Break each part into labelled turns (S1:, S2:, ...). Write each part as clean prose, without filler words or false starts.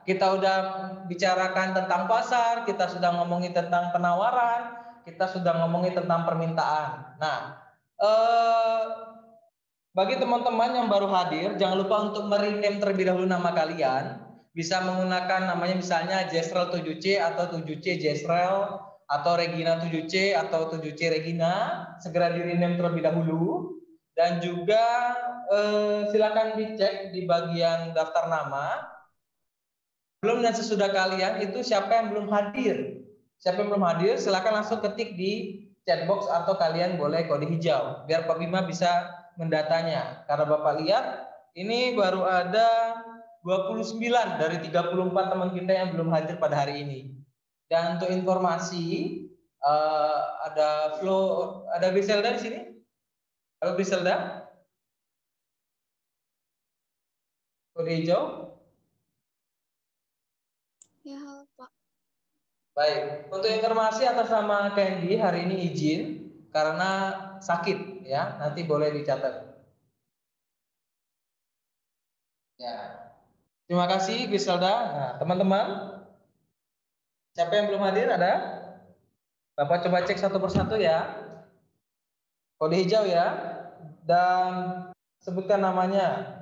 S1: kita udah bicarakan tentang pasar, kita sudah ngomongin tentang penawaran, kita sudah ngomongin tentang permintaan. Nah, bagi teman-teman yang baru hadir, jangan lupa untuk merename terlebih dahulu nama kalian. Bisa menggunakan namanya misalnya Jesrel 7C atau 7C Jesrel atau Regina 7C atau 7C Regina. Segera di-rename terlebih dahulu. Dan juga silakan dicek di bagian daftar nama. Belum dan sesudah kalian itu siapa yang belum hadir. Siapa yang belum hadir silakan langsung ketik di chatbox atau kalian boleh kode hijau biar Pak Bima bisa mendatanya. Karena Bapak lihat ini baru ada 29 dari 34 teman kita yang belum hadir pada hari ini. Dan untuk informasi ada Griselda di sini. Halo Griselda. Kode hijau.
S2: Ya, halo Pak.
S1: Baik, untuk informasi atas nama Candy hari ini izin karena sakit ya, nanti boleh dicatat. Ya, terima kasih Griselda. Nah, teman-teman, siapa yang belum hadir ada? Bapak coba cek satu persatu ya. Kode hijau ya, dan sebutkan namanya.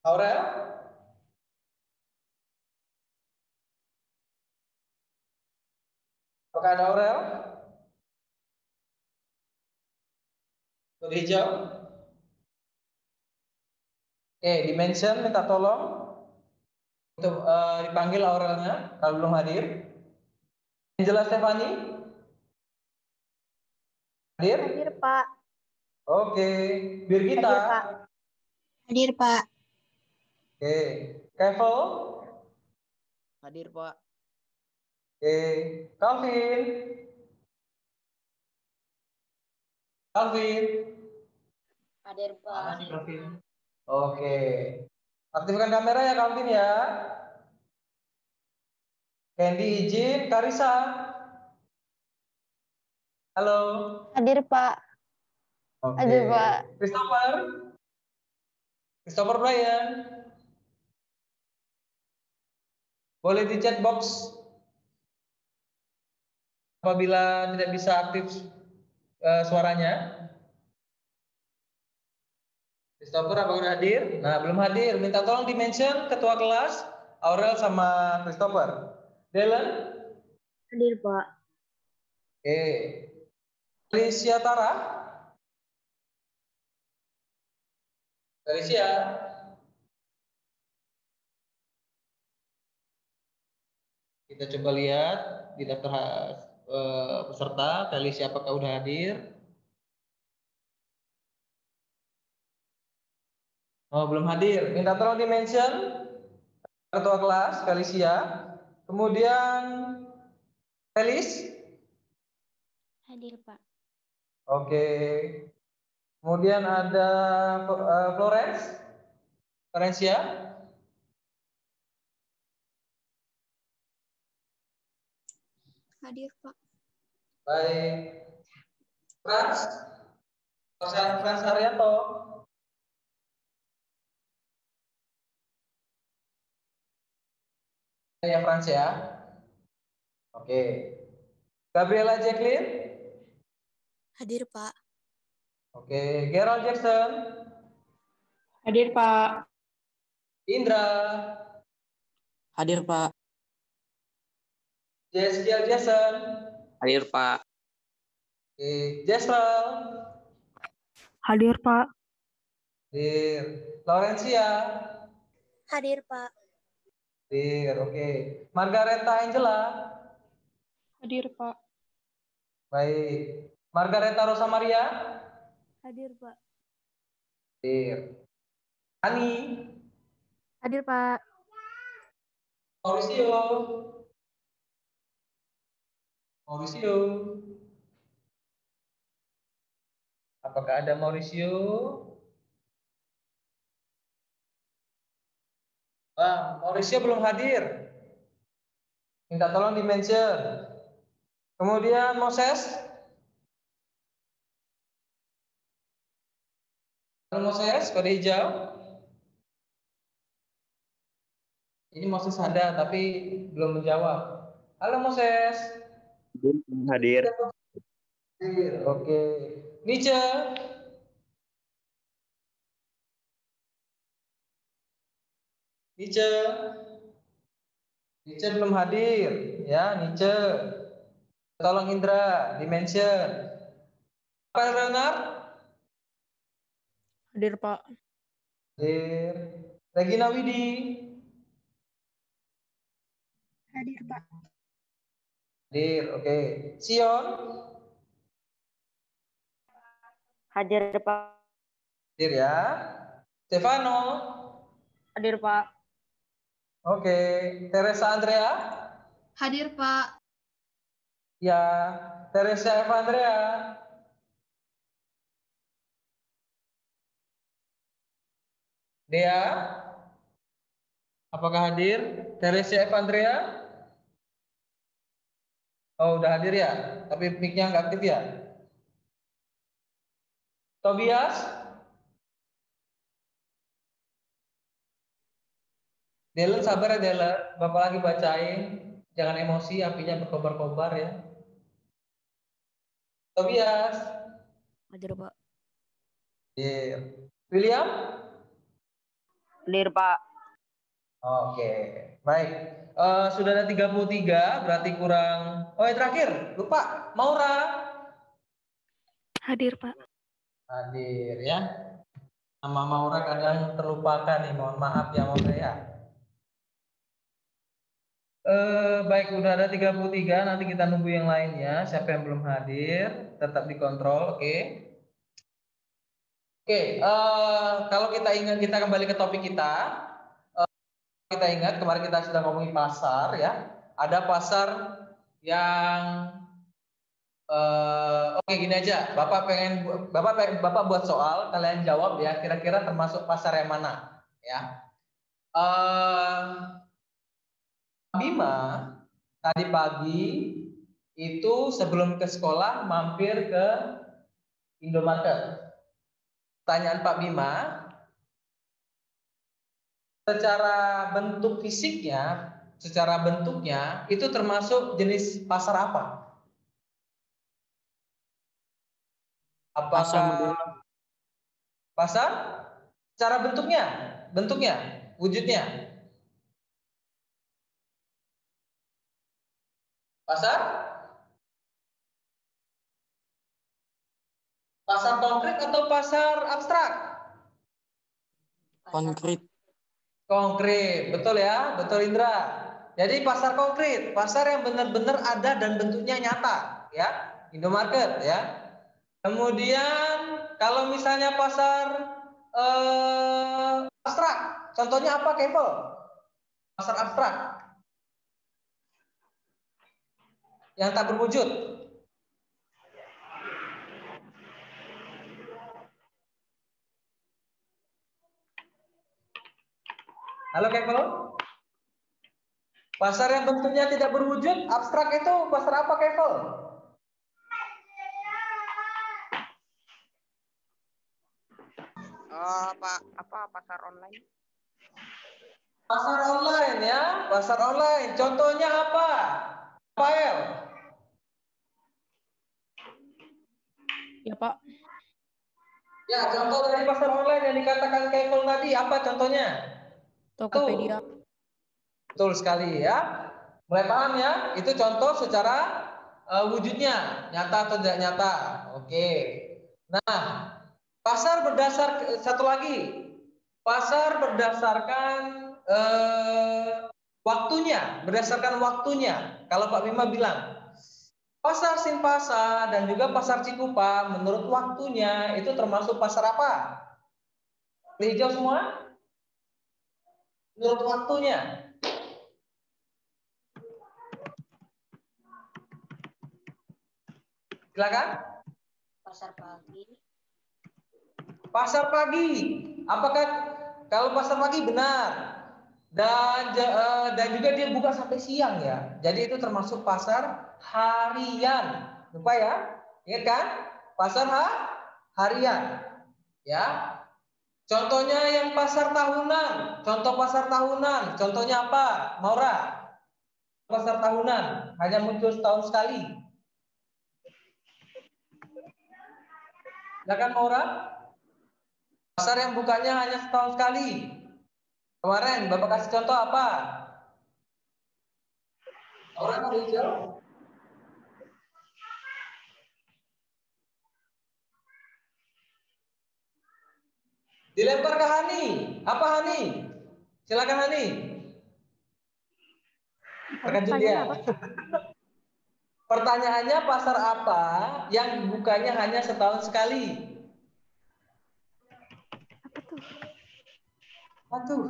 S1: Aurel? Apakah ada Aurel? Kode hijau? Oke, dimension minta tolong untuk dipanggil Aurelnya kalau belum hadir. Angela Stefani? Hadir?
S2: Hadir Pak.
S1: Oke, Birgita?
S2: Hadir Pak. Hadir Pak.
S1: Oke, Kevel?
S3: Hadir Pak.
S1: Oke, Calvin? Calvin?
S2: Hadir Pak.
S1: Mana sih Calvin? Oke, aktifkan kamera ya Calvin ya. Candy izin, Karisa? Halo.
S2: Hadir Pak.
S1: Oke.
S2: Hadir Pak.
S1: Christopher? Christopher Brian? Boleh di chat box apabila tidak bisa aktif suaranya. Christopher apa udah hadir? Nah, belum hadir. Minta tolong di-mention ketua kelas, Aurel sama Christopher. Dylan?
S2: Hadir Pak.
S1: Oke. Alicia Tara? Alicia? Kita coba lihat di daftar peserta, Alicia apakah udah hadir? Oh, belum hadir. Minta tolong di-mention ketua kelas, Alicia. Kemudian Felis?
S2: Hadir Pak.
S1: Oke. Kemudian ada Florence? Florencia?
S2: Hadir Pak.
S1: Baik. Frans? Frans Haryanto? Ya Frans ya. Oke. Gabriela Jacqueline?
S2: Hadir Pak.
S1: Oke. Gerald Jackson?
S4: Hadir Pak.
S1: Indra?
S3: Hadir Pak.
S1: Jeskiel Jason?
S3: Hadir Pak.
S1: Oke. Jesrel?
S4: Hadir Pak.
S1: Hadir. Laurencia?
S2: Hadir Pak.
S1: Hadir. Oke. Margareta Angela?
S4: Hadir Pak.
S1: Baik. Margareta Rosa Maria?
S2: Hadir Pak.
S1: Hadir. Ani?
S2: Hadir Pak.
S1: Mauricio? Mauricio? Apakah ada Mauricio? Mauricio belum hadir. Minta tolong di-mention. Kemudian Moses? Halo Moses, kode hijau. Ini Moses ada tapi belum menjawab. Halo Moses.
S5: Hadir.
S1: Oke. Nice. Nice. Nice belum hadir. Ya, Nice. Tolong Indra, dimension. Pak Leonard?
S3: Hadir, Pak.
S1: Hadir. Regina Widi?
S2: Hadir, Pak.
S1: Hadir, oke. Sion?
S3: Hadir, Pak.
S1: Hadir ya. Stefano?
S3: Hadir, Pak.
S1: Oke. Teresa Andrea?
S2: Hadir, Pak.
S1: Ya. Teresa Eva Andrea? Dea? Apakah hadir? Teresa Eva Andrea? Oh, udah hadir ya? Tapi mic-nya nggak aktif ya? Tobias? Delen sabar ya Delen, Bapak lagi bacain. Jangan emosi, apinya berkobar-kobar ya. Tobias?
S3: Hadir, Pak.
S1: Hadir. William?
S3: Hadir, Pak.
S1: Oke, baik. Sudah ada 33, berarti kurang. Oh, yang terakhir, lupa. Maura?
S2: Hadir, Pak.
S1: Hadir ya. Nama Maura kadang terlupakan nih, mohon maaf ya Maura ya. Baik, udah ada 33, nanti kita nunggu yang lainnya. Siapa yang belum hadir, tetap dikontrol, oke. Oke, kalau kita ingat, kita kembali ke topik kita. Kita ingat kemarin kita sudah ngomongin pasar ya. Ada pasar yang oke, gini aja. Bapak buat soal, kalian jawab ya. Kira-kira termasuk pasar yang mana? Ya. Bima tadi pagi itu sebelum ke sekolah mampir ke Indomaret. Pertanyaan Pak Bima, secara bentuknya itu termasuk jenis pasar apa? Apakah pasar? Secara bentuknya, wujudnya. Pasar? Pasar konkret atau pasar abstrak?
S3: Konkret.
S1: Konkret, betul ya, betul Indra. Jadi pasar konkret, pasar yang benar-benar ada dan bentuknya nyata, ya, Indomarket, ya. Kemudian kalau misalnya pasar abstrak, contohnya apa, Kevel? Pasar abstrak yang tak berwujud. Halo Kevel? Pasar yang bentuknya tidak berwujud, abstrak itu pasar apa, Kevel?
S3: Pasar online?
S1: Pasar online ya, pasar online. Contohnya apa? Rafael?
S3: Ya, Pak.
S1: Ya, contoh dari pasar online yang dikatakan Kevel tadi, apa contohnya?
S3: Tokopedia.
S1: Betul sekali ya. Mulai paham ya? Itu contoh secara wujudnya, nyata atau tidak nyata. Oke. Nah, pasar satu lagi. Pasar berdasarkan waktunya, berdasarkan waktunya. Kalau Pak Bima bilang, pasar Sinpasa dan juga pasar Cikupa menurut waktunya itu termasuk pasar apa? Hijau semua? Menurut waktunya. Silakan.
S2: Pasar pagi.
S1: Pasar pagi. Apakah kalau pasar pagi benar? Dan juga dia buka sampai siang ya. Jadi itu termasuk pasar harian. Lupa ya? Ingat kan? Pasar harian. Ya. Contohnya yang pasar tahunan. Contoh pasar tahunan. Contohnya apa? Maura. Pasar tahunan. Hanya muncul setahun sekali. Silakan Maura. Pasar yang bukanya hanya setahun sekali. Kemarin Bapak kasih contoh apa? Maura mau jawab? Dilempar ke Hani. Apa Hani? Silakan Hani. Terkejut dia. Pertanyaannya pasar apa yang bukanya hanya setahun sekali? Apa tuh?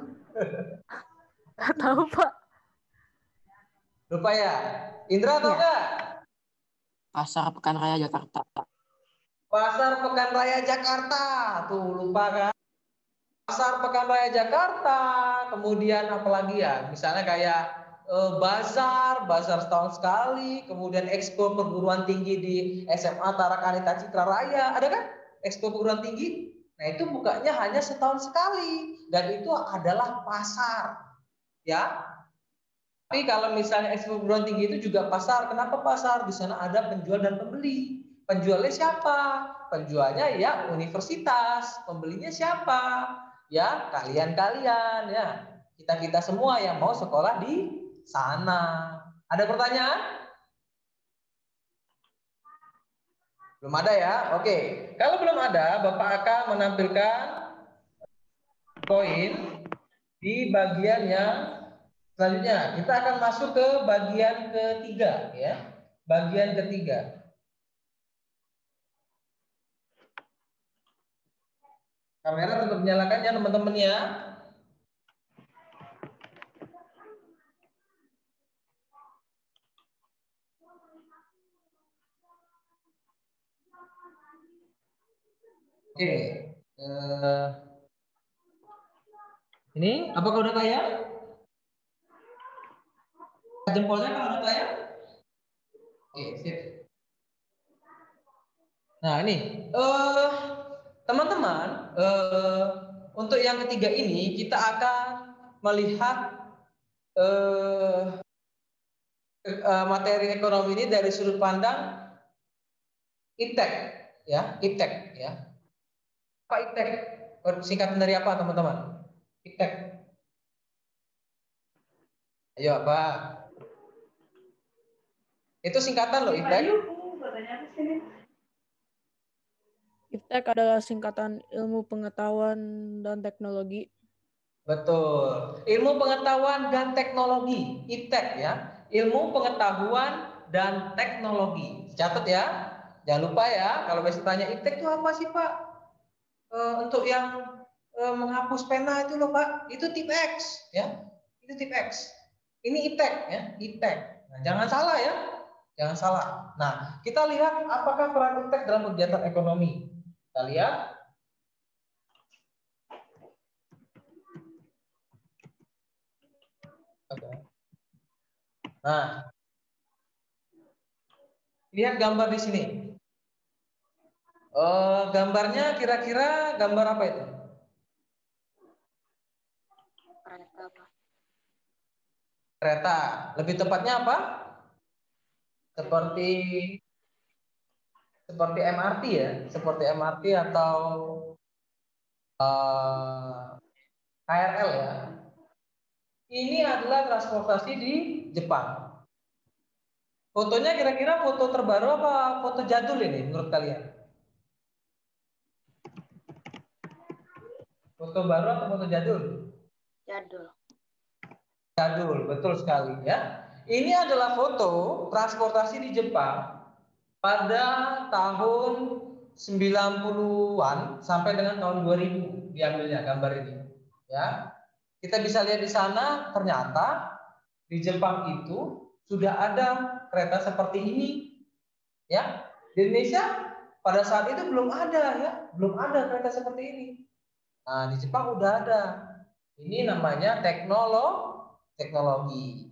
S3: Nggak tahu, Pak.
S1: Lupa ya? Indra tahu nggak?
S3: Pasar Pekan Raya Jakarta.
S1: Pasar Pekan Raya Jakarta. Tuh lupa kan? Pasar Pekan Raya Jakarta. Kemudian apalagi ya? Misalnya kayak bazar setahun sekali. Kemudian Expo Perguruan Tinggi di SMA Tarakanita Citra Raya. Ada kan? Expo Perguruan Tinggi. Nah itu bukanya hanya setahun sekali. Dan itu adalah pasar. Ya. Tapi kalau misalnya Expo Perguruan Tinggi itu juga pasar. Kenapa pasar? Di sana ada penjual dan pembeli. Penjualnya siapa? Penjualnya ya universitas. Pembelinya siapa? Ya kalian-kalian ya. Kita-kita semua yang mau sekolah di sana. Ada pertanyaan? Belum ada ya? Oke. Kalau belum ada, Bapak akan menampilkan poin di bagian yang selanjutnya. Kita akan masuk ke bagian ketiga ya. Bagian ketiga. Kamera tetap nyalakan ya teman-teman ya. Oke. Ini apakah udah tayang? Jempolnya kalau udah tayang? Oke, sip. Nah ini, teman-teman, untuk yang ketiga ini kita akan melihat materi ekonomi ini dari sudut pandang IPTEK, ya, IPTEK, ya. Apa IPTEK? Singkatan dari apa, teman-teman? IPTEK. Ayo, apa? Itu singkatan loh, IPTEK.
S3: IPTEK adalah singkatan Ilmu Pengetahuan dan Teknologi.
S1: Betul. Ilmu pengetahuan dan teknologi, IPTEK ya. Ilmu pengetahuan dan teknologi. Catat ya. Jangan lupa ya, kalau besok tanya IPTEK itu apa sih, Pak? Untuk yang menghapus pena itu loh, Pak. Itu tip X ya. Itu tip X. Ini IPTEK ya, IPTEK. Nah, jangan salah ya. Jangan salah. Nah, kita lihat apakah peran IPTEK dalam kegiatan ekonomi. Kita lihat. Nah, lihat gambar di sini. Gambarnya kira-kira gambar apa itu?
S2: Kereta, Pak.
S1: Kereta. Lebih tepatnya apa? Seperti MRT ya, seperti MRT atau KRL ya. Ini adalah transportasi di Jepang. Fotonya kira-kira foto terbaru apa foto jadul ini menurut kalian? Foto baru atau foto jadul?
S2: Jadul.
S1: Jadul, betul sekali ya. Ini adalah foto transportasi di Jepang pada tahun 90-an sampai dengan tahun 2000 diambilnya gambar ini. Ya. Kita bisa lihat di sana ternyata di Jepang itu sudah ada kereta seperti ini. Ya. Di Indonesia pada saat itu belum ada ya, belum ada kereta seperti ini. Nah, di Jepang udah ada. Ini namanya teknologi.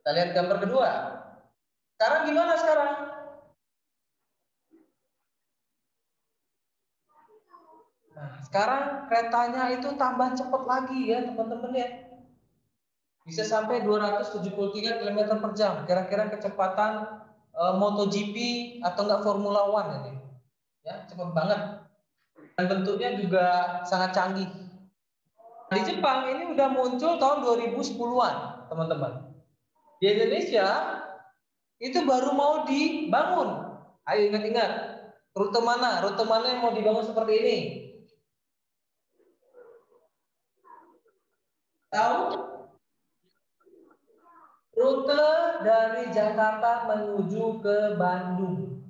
S1: Kita lihat gambar kedua. Sekarang gimana sekarang? Nah, sekarang keretanya itu tambah cepat lagi ya teman-teman ya. Bisa sampai 273 km per jam. Kira-kira kecepatan MotoGP atau enggak Formula One ini. Ya, cepat banget. Dan bentuknya juga sangat canggih. Di Jepang ini udah muncul tahun 2010-an, teman-teman. Di Indonesia itu baru mau dibangun. Ayo ingat-ingat. Rute mana? Rute mana yang mau dibangun seperti ini? Tahu? Rute dari Jakarta menuju ke Bandung.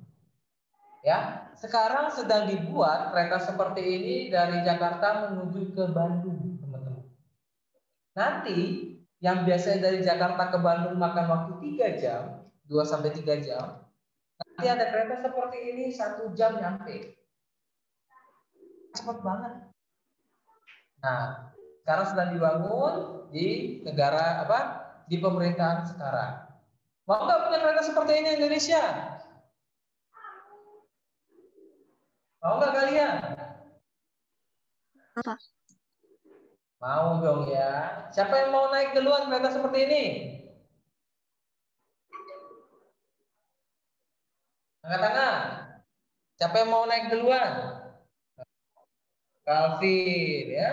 S1: Ya, sekarang sedang dibuat kereta seperti ini dari Jakarta menuju ke Bandung, teman-teman. Nanti yang biasanya dari Jakarta ke Bandung makan waktu 3 jam, 2 sampai 3 jam. Nanti ada kereta seperti ini 1 jam nyampe. Cepat banget. Nah, sekarang sedang dibangun di negara apa? Di pemerintahan sekarang. Mau nggak punya kereta seperti ini di Indonesia? Mau nggak kalian? Mau dong ya. Siapa yang mau naik duluan kereta seperti ini? Angkat tangan. Siapa yang mau naik duluan? Calvin ya.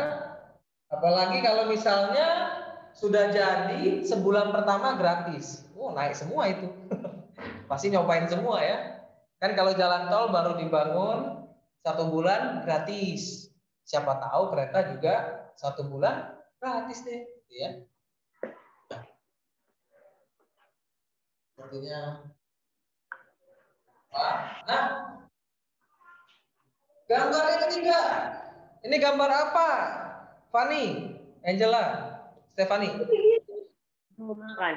S1: Apalagi kalau misalnya sudah jadi sebulan pertama gratis. Naik semua itu. Pasti nyobain semua ya. Kan kalau jalan tol baru dibangun 1 bulan gratis. Siapa tahu kereta juga 1 bulan gratis deh, ya. Sepertinya. Nah, gambar yang ketiga. Ini gambar apa? Fani, Angela, Stefani.
S2: Bukan.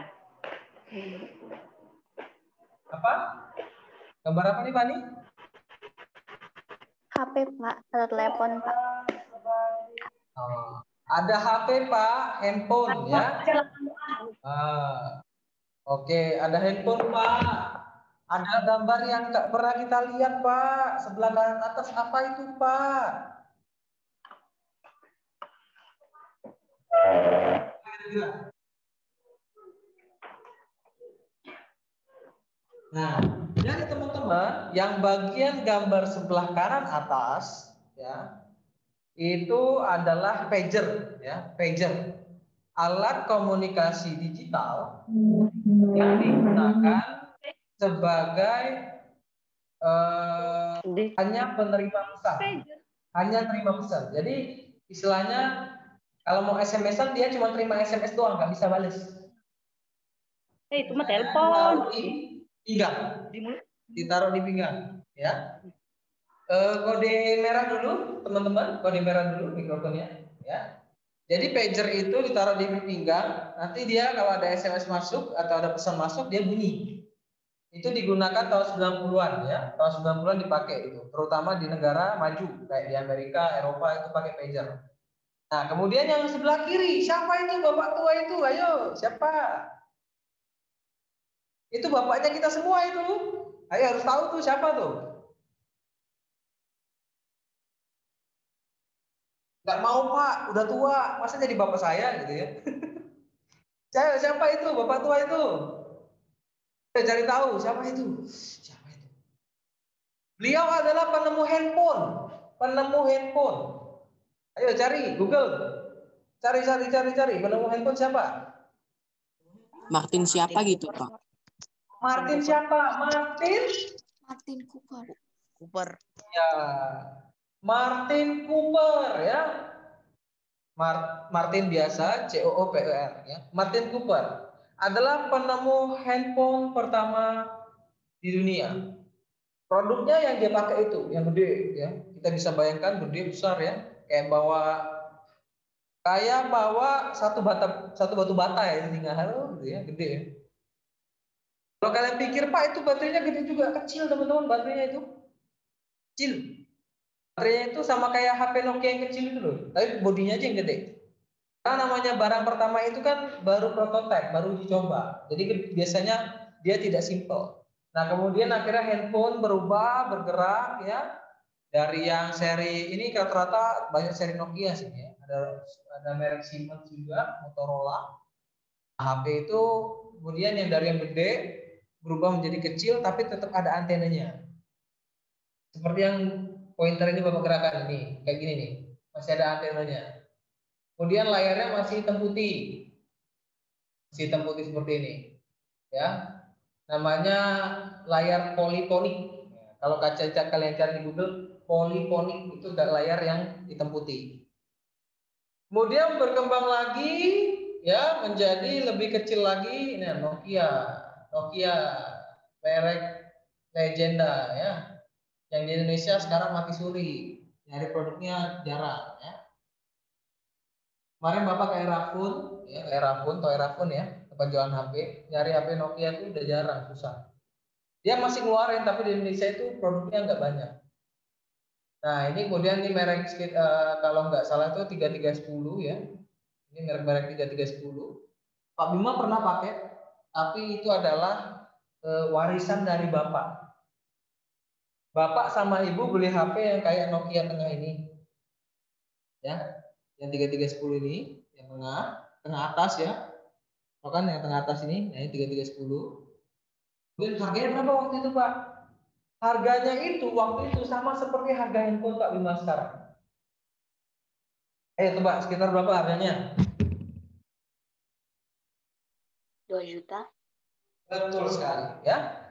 S1: Apa? Gambar apa nih, Fani?
S2: HP, Pak. Atau telepon, Pak.
S1: Ada HP, Pak. Handphone, ya. Oke, ada handphone, Pak. Ada gambar yang nggak pernah kita lihat, Pak. Sebelah kanan atas apa itu, Pak? Nah, jadi teman-teman, yang bagian gambar sebelah kanan atas, ya, itu adalah pager, ya, pager, alat komunikasi digital yang digunakan sebagai hanya penerima pesan, hanya terima pesan. Jadi istilahnya kalau mau SMS-an dia cuma terima SMS doang, nggak bisa balas.
S2: Itu mah telepon.
S1: Pinggang, ditaruh di pinggang, ya. Kode merah dulu, teman-teman, kode merah dulu mikrofonnya, ya. Jadi pager itu ditaruh di pinggang, nanti dia kalau ada SMS masuk atau ada pesan masuk dia bunyi. Itu digunakan tahun 90-an ya, tahun 90-an dipakai itu, terutama di negara maju kayak di Amerika, Eropa itu pakai pager. Nah, kemudian yang sebelah kiri, siapa itu bapak tua itu? Ayo, siapa? Itu bapaknya kita semua itu. Ayo harus tahu tuh siapa tuh. Nggak mau Pak, udah tua, masa jadi bapak saya gitu ya. Siapa itu bapak tua itu? Kita cari tahu siapa itu. Siapa itu? Beliau adalah penemu handphone. Penemu handphone. Ayo cari Google. Cari. Penemu handphone siapa?
S3: Martin siapa gitu, Pak?
S1: Martin siapa?
S2: Martin Cooper.
S1: Ya. Martin Cooper ya. Martin biasa, COOPER ya. Martin Cooper adalah penemu handphone pertama di dunia. Produknya yang dia pakai itu, yang gede ya. Kita bisa bayangkan gede besar ya, kayak bawa satu batu bata ya, tinggal gitu ya, gede ya. Kalau kalian pikir Pak itu baterainya gede juga, kecil teman-teman, baterainya itu kecil. Baterainya itu sama kayak HP Nokia yang kecil itu loh, tapi bodinya aja yang gede. Karena namanya barang pertama itu kan baru prototipe, baru dicoba. Jadi biasanya dia tidak simple. Nah kemudian akhirnya handphone berubah, bergerak ya. Dari yang seri ini rata-rata banyak seri Nokia sih ya. Ada merek Siemens juga, Motorola. HP itu kemudian yang dari yang gede berubah menjadi kecil tapi tetap ada antenanya. Seperti yang pointer ini Bapak gerakan ini, kayak gini nih. Masih ada antenanya. Kemudian layarnya masih hitam putih. Masih hitam putih seperti ini. Ya. Namanya layar polifonik. Kalau kalian cari di Google, polifonik itu layar yang hitam putih. Kemudian berkembang lagi ya menjadi lebih kecil lagi. Nah, Nokia merek legenda ya. Yang di Indonesia sekarang mati suri. Nyari produknya jarang ya. Kemarin Bapak ke Erafon, ya, Toy Erafon ya, tempat jualan HP. Nyari HP Nokia itu udah jarang, susah. Dia masih ngeluarin tapi di Indonesia itu produknya nggak banyak. Nah, ini kemudian ini merek kalau nggak salah itu 3310 ya. Ini merek 3310. Pak Bima pernah pakai, tapi itu adalah warisan dari Bapak. Bapak sama Ibu beli HP yang kayak Nokia tengah ini. Ya, yang 3310 ini, yang tengah atas ya. Kan yang tengah atas ini, nah ini 3310. Kemudian harganya berapa waktu itu, Pak? Harganya itu waktu itu sama seperti harga handphone Pak Bima sekarang. Coba sekitar berapa harganya?
S2: 2 juta.
S1: Betul sekali, ya.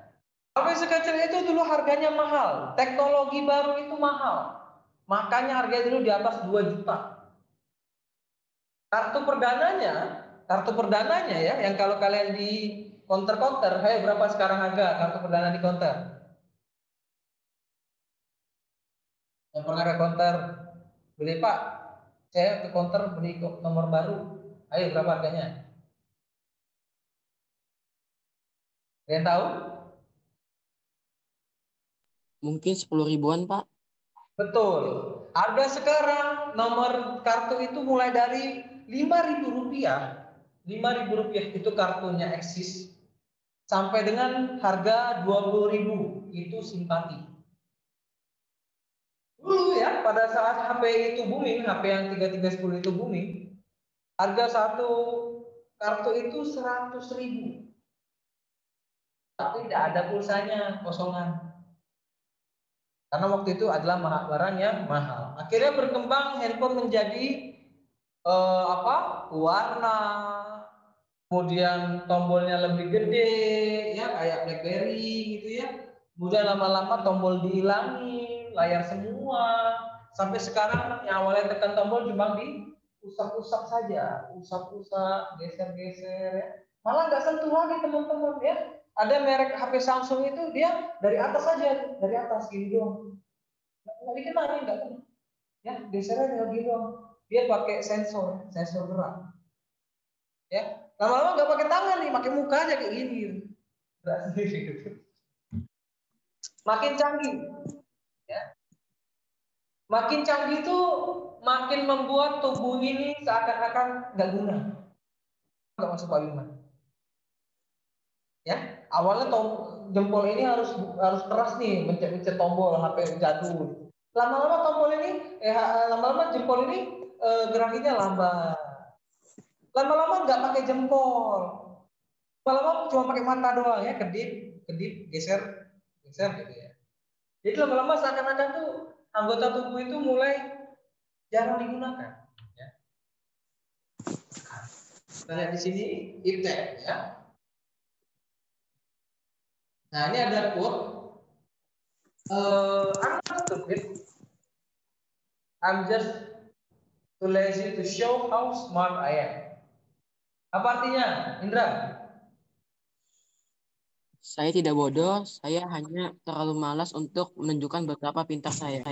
S1: HP sekecil itu dulu harganya mahal. Teknologi baru itu mahal. Makanya harganya dulu di atas 2 juta. Kartu perdananya ya, yang kalau kalian di counter-counter, berapa sekarang harga kartu perdana di counter? Yang pernah ke counter beli Pak, saya ke counter beli nomor baru, ayo berapa harganya? Kalian tahu?
S3: Mungkin 10 ribuan, Pak.
S1: Betul. Harga sekarang nomor kartu itu mulai dari Rp5.000. Rp5.000 itu kartunya eksis. Sampai dengan harga Rp20.000 itu simpati. Dulu ya, pada saat HP itu booming, HP yang 3310 itu booming, harga satu kartu itu 100.000. Tapi tidak ada pulsanya, kosongan. Karena waktu itu adalah barang yang mahal. Akhirnya berkembang handphone menjadi warna, kemudian tombolnya lebih gede, ya kayak BlackBerry gitu ya. Kemudian lama-lama tombol dihilangin, layar semua. Sampai sekarang yang awalnya tekan tombol cuma di usap-usap saja, usap-usap, geser-geser ya. Malah nggak sentuh lagi teman-teman ya. Ada merek HP Samsung itu dia dari atas saja, dari atas gini doang. Nggak dikenal, nggak kenal. Ya, gesernya tinggal gini doang. Dia pakai sensor gerak. Ya, lama-lama nggak pakai tangan nih, pakai muka aja kayak gini. Gerak sendiri gitu. Makin canggih, ya. Makin canggih itu makin membuat tubuh ini seakan-akan nggak guna. Nggak masuk Pak Bima. Ya, awalnya jempol ini harus keras nih, mencet tombol HP jadul. Lama-lama tombol ini, lama-lama jempol ini gerakinya lambat. Lama-lama nggak pakai jempol. Lama-lama cuma pakai mata doang ya, kedip, geser gitu ya. Jadi lama-lama seakan-akan tuh anggota tubuh itu mulai jarang digunakan. Ya. Kita lihat di sini iptek ya. Nah ini ada quote. I'm not stupid. I'm just too lazy to show how smart I am. Apa artinya, Indra?
S3: Saya tidak bodoh, saya hanya terlalu malas untuk menunjukkan betapa pintar saya.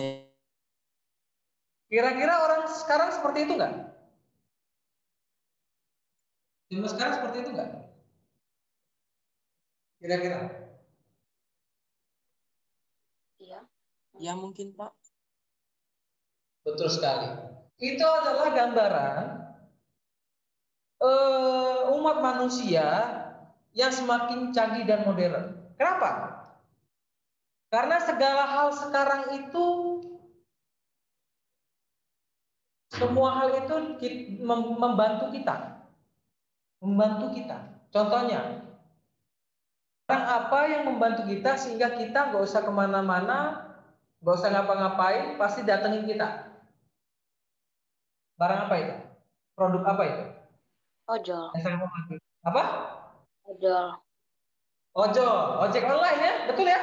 S1: Kira-kira orang sekarang seperti itu nggak? Zaman sekarang seperti itu nggak? Kira-kira?
S2: Iya.
S3: Ya mungkin, Pak.
S1: Betul sekali. Itu adalah gambaran umat manusia yang semakin canggih dan modern. Kenapa? Karena segala hal sekarang itu Semua hal itu membantu kita. Membantu kita. Contohnya, barang apa yang membantu kita sehingga kita nggak usah kemana-mana, nggak usah ngapa-ngapain, pasti datengin kita. Barang apa itu? Produk apa itu?
S2: Ojol.
S1: Apa?
S2: Ojol.
S1: Ojol, ojek online ya, betul ya?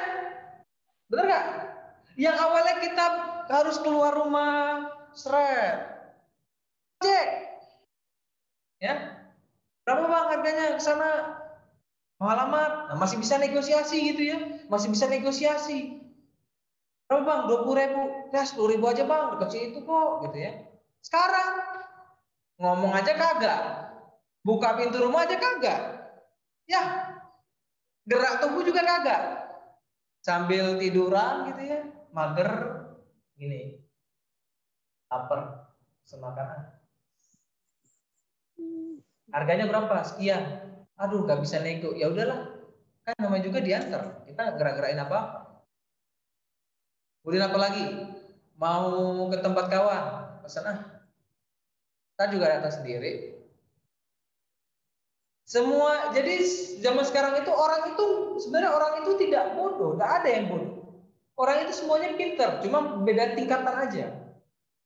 S1: Betul nggak? Yang awalnya kita harus keluar rumah, seret, ojek, ya. Berapa bang harganya ke sana? Mahal amat. Nah, masih bisa negosiasi gitu ya, masih bisa negosiasi. Berapa bang? 20.000. Ya 10.000 aja bang, kecil itu kok, gitu ya. Sekarang ngomong aja kagak, buka pintu rumah aja kagak, ya. Gerak tubuh juga kagak. Sambil tiduran gitu ya, mager, gini, lapar, semakanan. Harganya berapa? Sekian. Aduh, nggak bisa nego. Ya udahlah, kan namanya juga diantar. Kita gerak-gerakin apa? Kemudian apa lagi? Mau ke tempat kawan, pesan ah. Kita juga datang sendiri. Semua, jadi zaman sekarang itu orang itu sebenarnya orang itu tidak bodoh, nggak ada yang bodoh. Orang itu semuanya pintar, cuma beda tingkatan aja.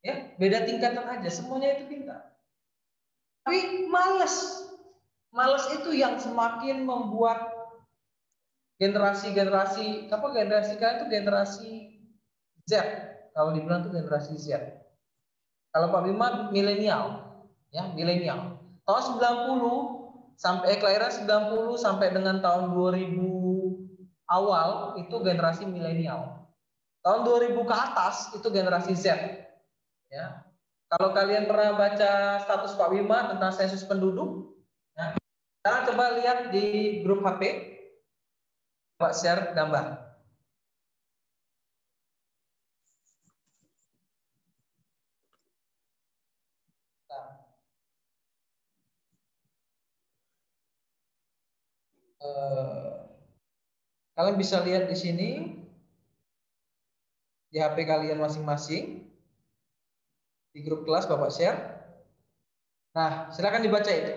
S1: Ya, beda tingkatan aja, semuanya itu pintar. Tapi malas. Malas itu yang semakin membuat generasi kalian itu generasi Z. Kalau dibilang itu generasi Z. Kalau Pak Bima milenial, ya, milenial. Tahun 90 sampai kelahiran 90 sampai dengan tahun 2000 awal itu generasi milenial. Tahun 2000 ke atas itu generasi Z. Ya. Kalau kalian pernah baca status Pak Bima tentang sensus penduduk, ya, sekarang coba lihat di grup HP, coba share gambar. Kalian bisa lihat di sini di HP kalian masing-masing, di grup kelas Bapak share. Nah, silakan dibaca itu.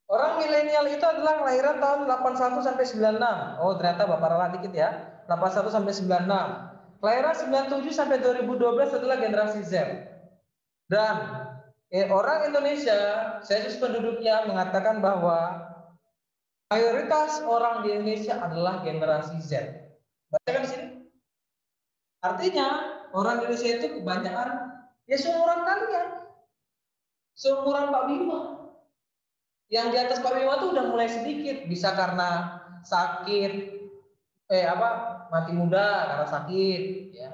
S1: Orang milenial itu adalah kelahiran tahun 81 sampai 96. Oh, ternyata Bapak ralat dikit ya. 81 sampai 96. Kelahiran 97 sampai 2012 adalah generasi Z. Dan orang Indonesia, sensus penduduknya mengatakan bahwa mayoritas orang di Indonesia adalah generasi Z. Bacakan di sini. Artinya, orang Indonesia itu kebanyakan ya seumuran kalian. Seumuran Pak Bima. Yang di atas Pak Bima itu udah mulai sedikit, bisa karena sakit, mati muda karena sakit, ya.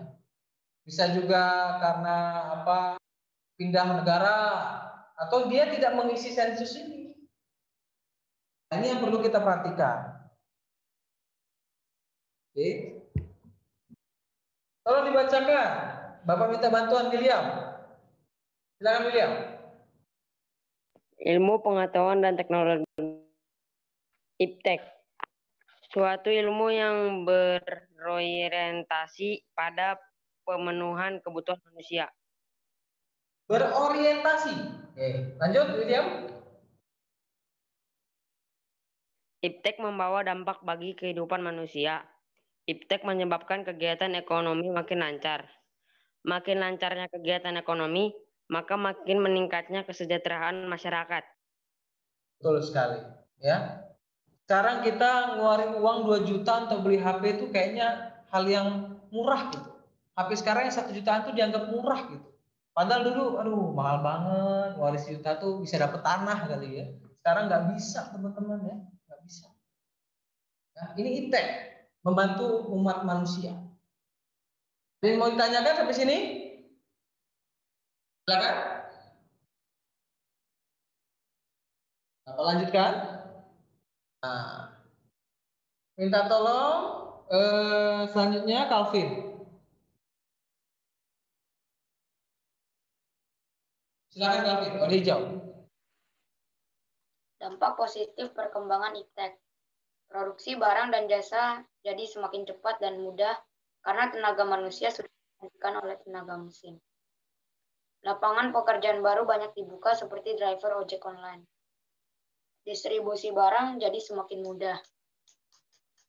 S1: Bisa juga karena pindah negara atau dia tidak mengisi sensus ini. Nah, ini yang perlu kita perhatikan. Oke. Tolong dibacakan. Bapak minta bantuan William. Silakan William.
S6: Ilmu pengetahuan dan teknologi. Iptek. Suatu ilmu yang berorientasi pada pemenuhan kebutuhan manusia.
S1: Berorientasi. Oke, lanjut William.
S6: Iptek membawa dampak bagi kehidupan manusia. Iptek menyebabkan kegiatan ekonomi makin lancar. Makin lancarnya kegiatan ekonomi, maka makin meningkatnya kesejahteraan masyarakat.
S1: Betul sekali, ya. Sekarang kita ngeluarin uang 2 juta untuk beli HP itu kayaknya hal yang murah gitu. HP sekarang yang 1 jutaan itu dianggap murah gitu. Padahal dulu, aduh mahal banget, ngeluarin 1 juta tuh bisa dapet tanah kali ya. Sekarang nggak bisa teman-teman ya, nggak bisa. Nah, ini iptek, membantu umat manusia. Ada yang mau ditanyakan sampai sini? Silakan. Apa lanjutkan? Nah, minta tolong selanjutnya Calvin. Silakan Calvin, warna hijau.
S2: Dampak positif perkembangan iptek. Produksi barang dan jasa jadi semakin cepat dan mudah karena tenaga manusia sudah digantikan oleh tenaga mesin. Lapangan pekerjaan baru banyak dibuka seperti driver ojek online. Distribusi barang jadi semakin mudah.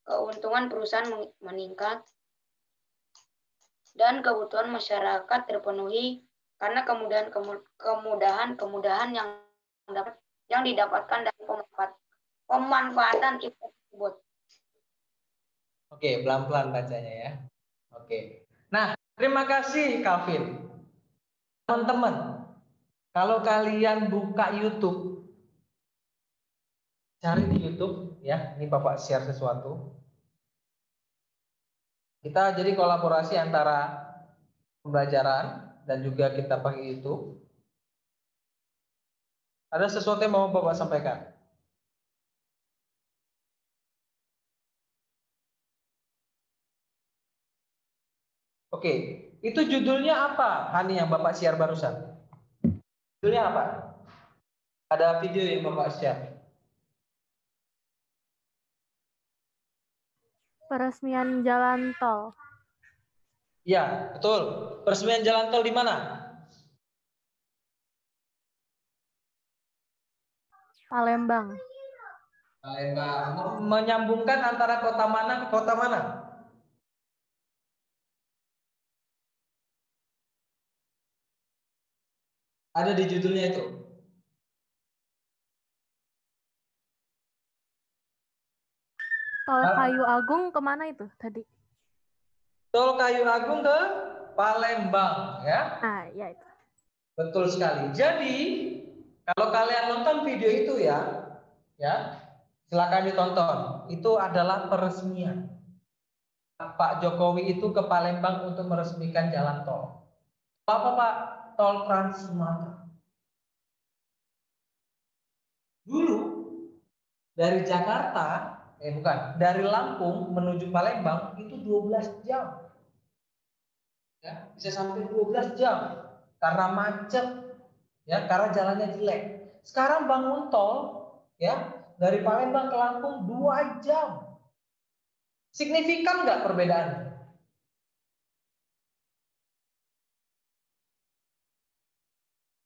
S2: Keuntungan perusahaan meningkat dan kebutuhan masyarakat terpenuhi karena kemudahan yang didapatkan dari pemanfaatan IPTEK tersebut.
S1: Oke, pelan-pelan bacanya ya. Oke. Nah, terima kasih Calvin. Teman-teman, kalau kalian buka YouTube, cari di YouTube ya. Ini Bapak share sesuatu. Kita jadi kolaborasi antara pembelajaran dan juga kita pakai YouTube. Ada sesuatu yang mau Bapak sampaikan? Oke, itu judulnya apa, Hani, yang Bapak share barusan? Judulnya apa? Ada video yang Bapak share.
S4: Peresmian jalan tol.
S1: Ya, betul. Peresmian jalan tol di mana?
S4: Palembang.
S1: Palembang. Menyambungkan antara kota mana ke kota mana? Ada di judulnya itu.
S4: Tol Kayu Agung kemana itu tadi?
S1: Tol Kayu Agung ke Palembang, ya.
S4: Nah, ya itu.
S1: Betul sekali. Jadi, kalau kalian nonton video itu ya, silakan ditonton. Itu adalah peresmian. Pak Jokowi itu ke Palembang untuk meresmikan jalan tol. Apa Pak? Tol Trans Sumatera. Dulu dari Jakarta, dari Lampung menuju Palembang itu 12 jam. Ya, bisa sampai 12 jam karena macet, ya, karena jalannya jelek. Sekarang bangun tol, ya, dari Palembang ke Lampung 2 jam. Signifikan nggak perbedaannya?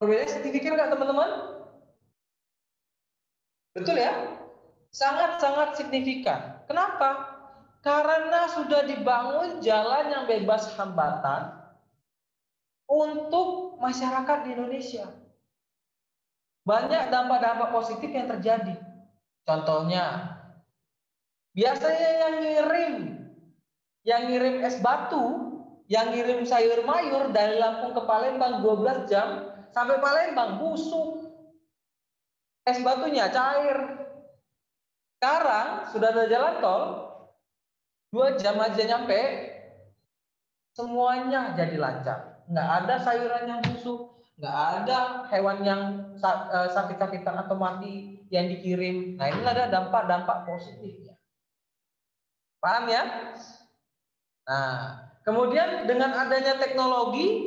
S1: Perbedaannya signifikan nggak teman-teman? Betul ya? Sangat-sangat signifikan. Kenapa? Karena sudah dibangun jalan yang bebas hambatan untuk masyarakat di Indonesia. Banyak dampak-dampak positif yang terjadi. Contohnya, biasanya yang ngirim es batu, yang ngirim sayur mayur dari Lampung ke Palembang 12 jam, sampai Palembang busuk. Es batunya cair. Sekarang sudah ada jalan tol, 2 jam aja nyampe, semuanya jadi lancar. Nggak ada sayuran yang busuk, nggak ada hewan yang sakit-sakitan atau mati yang dikirim. Nah, ini ada dampak-dampak positifnya. Paham ya? Nah, kemudian dengan adanya teknologi,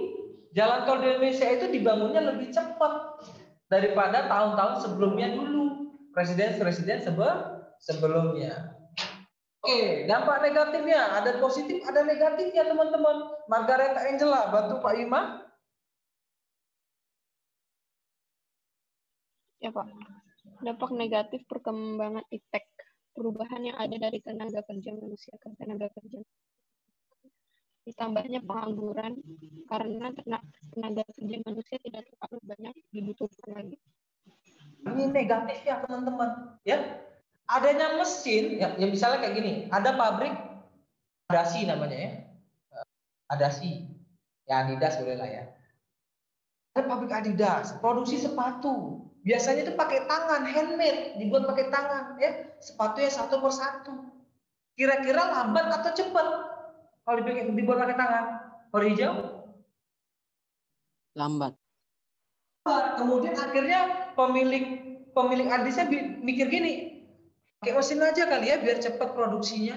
S1: jalan tol di Indonesia itu dibangunnya lebih cepat daripada tahun-tahun sebelumnya dulu. Presiden-presiden sebelumnya. Oke, dampak negatifnya ada positif, ada negatifnya teman-teman. Margaret Angela, bantu Pak Ima.
S4: Ya Pak. Dampak negatif perkembangan IPTEK. Perubahan yang ada dari tenaga kerja manusia ke tenaga kerja. Ditambahnya pengangguran karena tenaga kerja manusia tidak terlalu banyak dibutuhkan lagi.
S1: Ini negatif ya teman-teman, ya. Adanya mesin, ya misalnya kayak gini, ada pabrik Adasi namanya ya, Adasi, ya Adidas boleh lah ya. Ada pabrik Adidas, produksi sepatu, biasanya itu pakai tangan, handmade, dibuat pakai tangan, ya. Sepatunya satu per satu. Kira-kira lambat atau cepat kalau dibuat pakai tangan? Kalau hijau?
S3: Lambat.
S1: Kemudian akhirnya pemilik Adisnya mikir gini, pakai mesin aja kali ya biar cepat produksinya.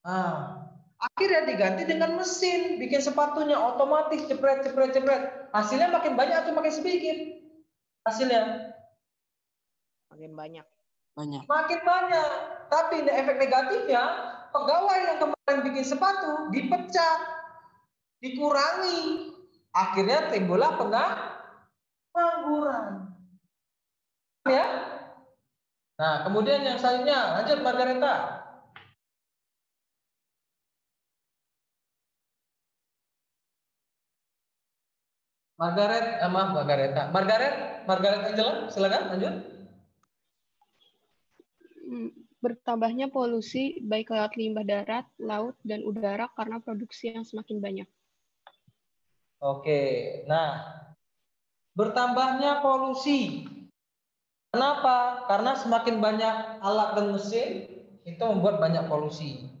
S1: Nah, akhirnya diganti dengan mesin, bikin sepatunya otomatis jepret. Hasilnya makin banyak atau makin sedikit? Hasilnya
S3: Makin banyak. banyak.
S1: Makin banyak. Tapi efek negatifnya, pegawai yang kemarin bikin sepatu dipecat, dikurangi. Akhirnya timbullah pengangguran. Ya. Nah, kemudian yang selanjutnya, lanjut Margareta. Margaret Angela, silakan lanjut.
S4: Bertambahnya polusi baik lewat limbah darat, laut, dan udara karena produksi yang semakin banyak.
S1: Oke, nah bertambahnya polusi. Kenapa? Karena semakin banyak alat dan mesin itu membuat banyak polusi.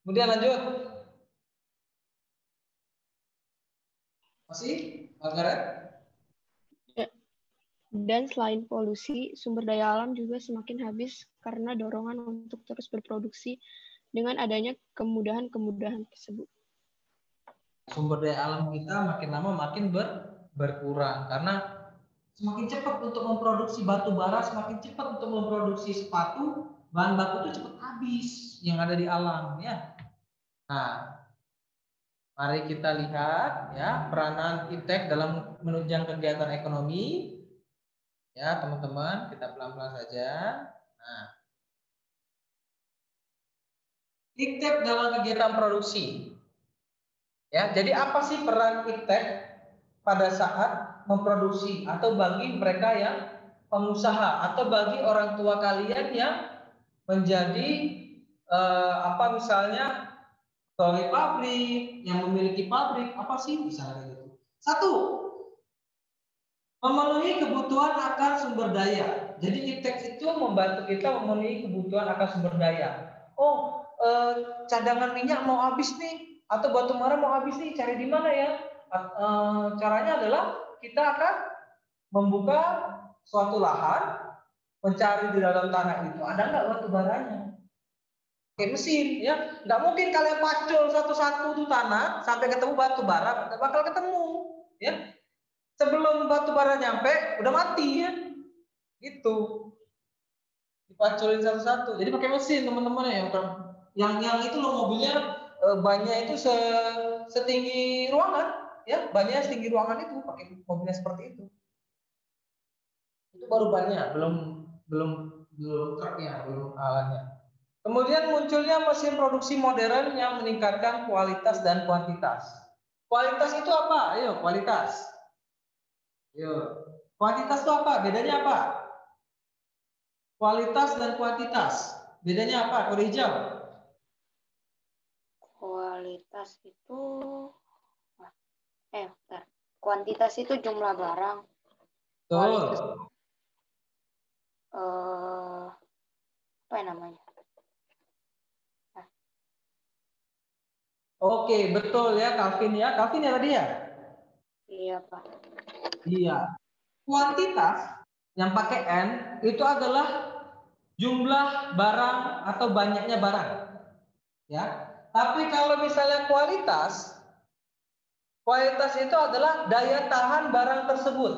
S1: Kemudian lanjut. Masih, Margaret?
S4: Dan selain polusi, sumber daya alam juga semakin habis karena dorongan untuk terus berproduksi dengan adanya kemudahan-kemudahan tersebut.
S1: Sumber daya alam kita makin lama makin berkurang karena semakin cepat untuk memproduksi batu bara, semakin cepat untuk memproduksi sepatu, bahan baku itu cepat habis yang ada di alam ya. Nah, mari kita lihat ya peranan iptek dalam menunjang kegiatan ekonomi. Ya, teman-teman, kita pelan-pelan saja. Nah, iptek dalam kegiatan produksi. Ya, jadi apa sih peran iptek pada saat memproduksi atau bagi mereka yang pengusaha atau bagi orang tua kalian yang menjadi misalnya pegawai pabrik, yang memiliki pabrik, apa sih misalnya gitu. Satu, memenuhi kebutuhan akan sumber daya. Jadi iptek itu membantu kita memenuhi kebutuhan akan sumber daya. Oh, cadangan minyak mau habis nih, atau batu bara mau habis nih, cari di mana ya? Caranya adalah kita akan membuka suatu lahan, mencari di dalam tanah itu ada nggak batu baranya. Pakai mesin, ya, nggak mungkin kalian pacul satu-satu tuh tanah sampai ketemu batu bara, nggak bakal ketemu, ya. Sebelum batu bara nyampe udah mati ya, gitu. Dipaculin satu-satu. Jadi pakai mesin teman-teman ya, yang itu loh mobilnya bannya itu setinggi ruangan, ya, bannya setinggi ruangan itu pakai mobilnya seperti itu. Itu baru bannya, belum truknya, belum alatnya. Kemudian munculnya mesin produksi modern yang meningkatkan kualitas dan kuantitas. Kualitas itu apa? Ayo, kualitas. Ayo. Kuantitas itu apa? Bedanya apa? Kualitas dan kuantitas. Bedanya apa? Kode hijau.
S2: Kualitas itu kuantitas itu jumlah barang. Kualitas apa ya namanya?
S1: Oke, betul ya Calvin ya. Calvin ya tadi ya?
S2: Iya, Pak.
S1: Iya. Kuantitas yang pakai N itu adalah jumlah barang atau banyaknya barang. Ya. Tapi kalau misalnya kualitas itu adalah daya tahan barang tersebut.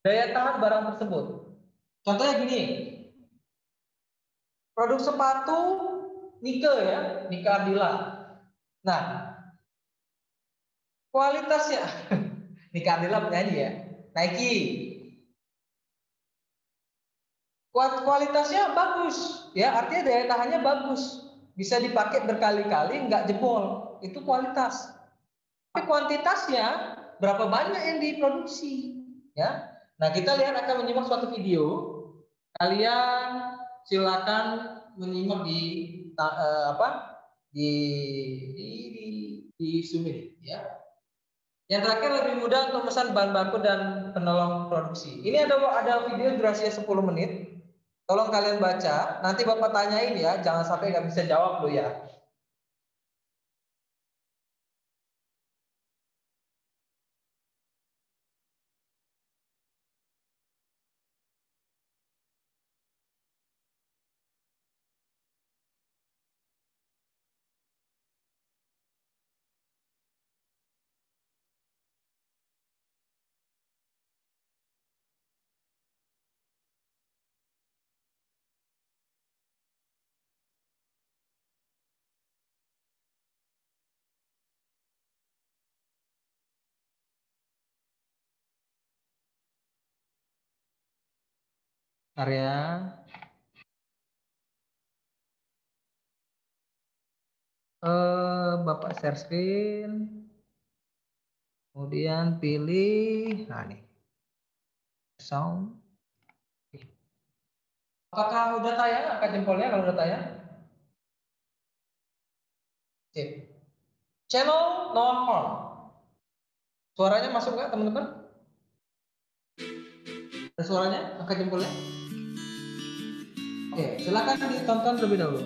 S1: Daya tahan barang tersebut. Contohnya gini. Produk sepatu Nike ya, Nike Ardila. Nah, kualitasnya Nike Ardila penyanyi ya. Nike. Kualitasnya bagus, ya artinya daya tahannya bagus, bisa dipakai berkali-kali nggak jebol, itu kualitas. Tapi kuantitasnya berapa banyak yang diproduksi, ya? Nah kita lihat akan menyimak suatu video, kalian silakan menyimak di di Zoom ini, ya. Yang terakhir lebih mudah untuk memesan bahan baku dan penolong produksi. Ini ada video durasinya 10 menit. Tolong kalian baca, nanti Bapak tanyain ya, jangan sampai nggak bisa jawab lo ya. Area. Bapak share screen. Kemudian pilih, nah nih, sound. Apakah udah tayang? Angkat jempolnya kalau udah tayang. Sip. Channel Noah Horn. Suaranya masuk nggak teman-teman? Ada suaranya? Angkat jempolnya. Oke, silakan ditonton terlebih dahulu.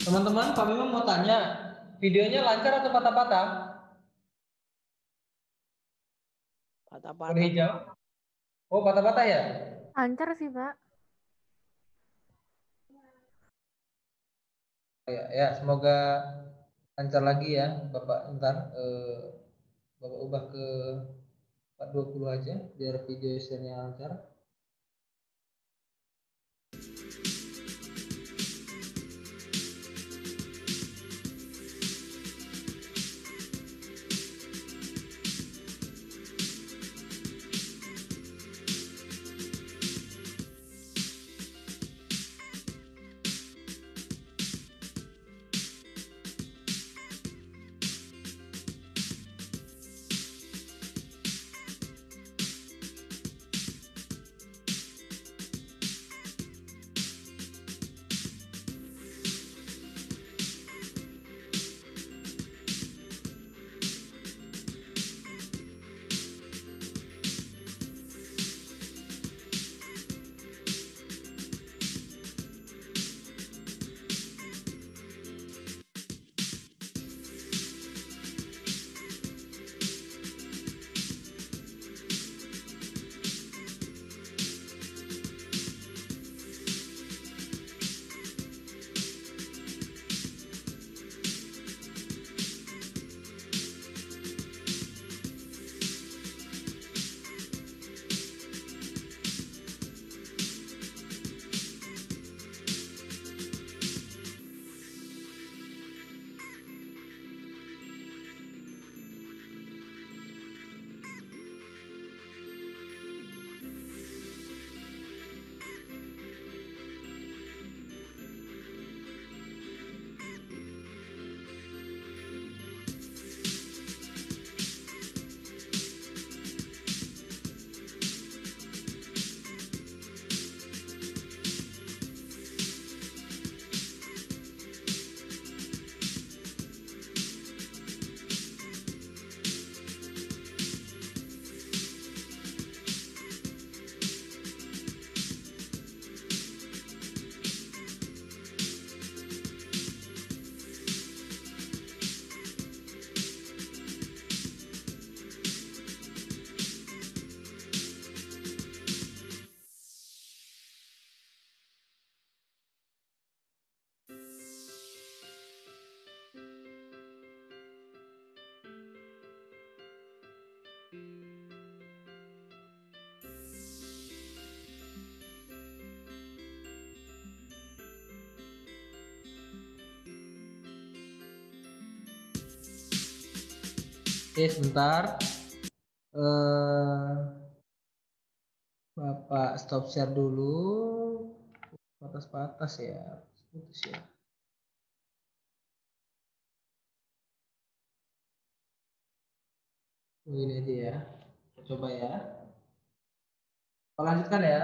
S1: Teman-teman, Pak Bima mau tanya, videonya lancar atau patah-patah?
S3: Patah-patah.
S1: Kode hijau. Oh, patah-patah ya?
S7: Lancar sih, Pak.
S1: Ya, semoga lancar lagi ya, Bapak. Ntar Bapak ubah ke 420 aja, biar video share-nya lancar. Oke, sebentar. Bapak stop share dulu. Patas-patas ya. Putus ya. Ini aja ya. Kita coba ya. Kita lanjutkan ya.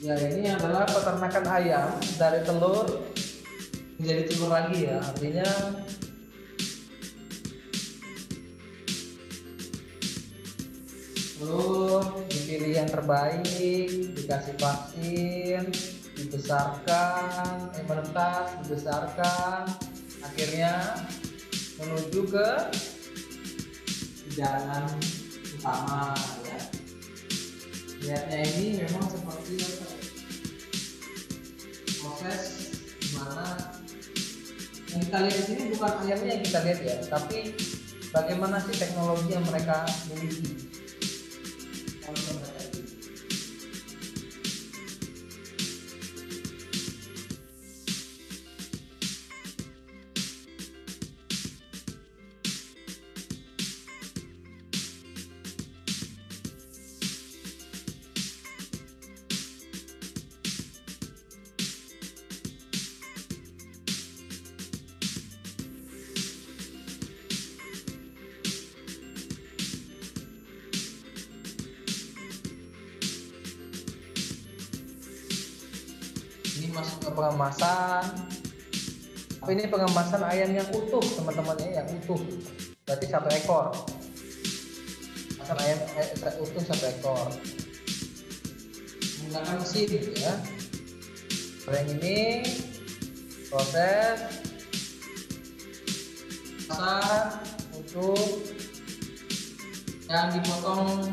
S1: Ya, ini adalah peternakan ayam dari telur menjadi telur lagi ya. Artinya telur dipilih yang terbaik, dikasih vaksin, dibesarkan, menetas, dibesarkan, akhirnya menuju ke hidangan utama ya. Lihatnya ini memang seperti proses dimana yang kita lihat di sini bukan ayamnya yang kita lihat ya, tapi bagaimana sih teknologi yang mereka miliki. masuk ke pengemasan. Tapi ini pengemasan ayam yang utuh teman-teman ya, yang utuh. Berarti 1 ekor. Pengemasan ayam utuh 1 ekor. Menggunakan mesin ya. Kalau yang ini proses masak untuk yang dipotong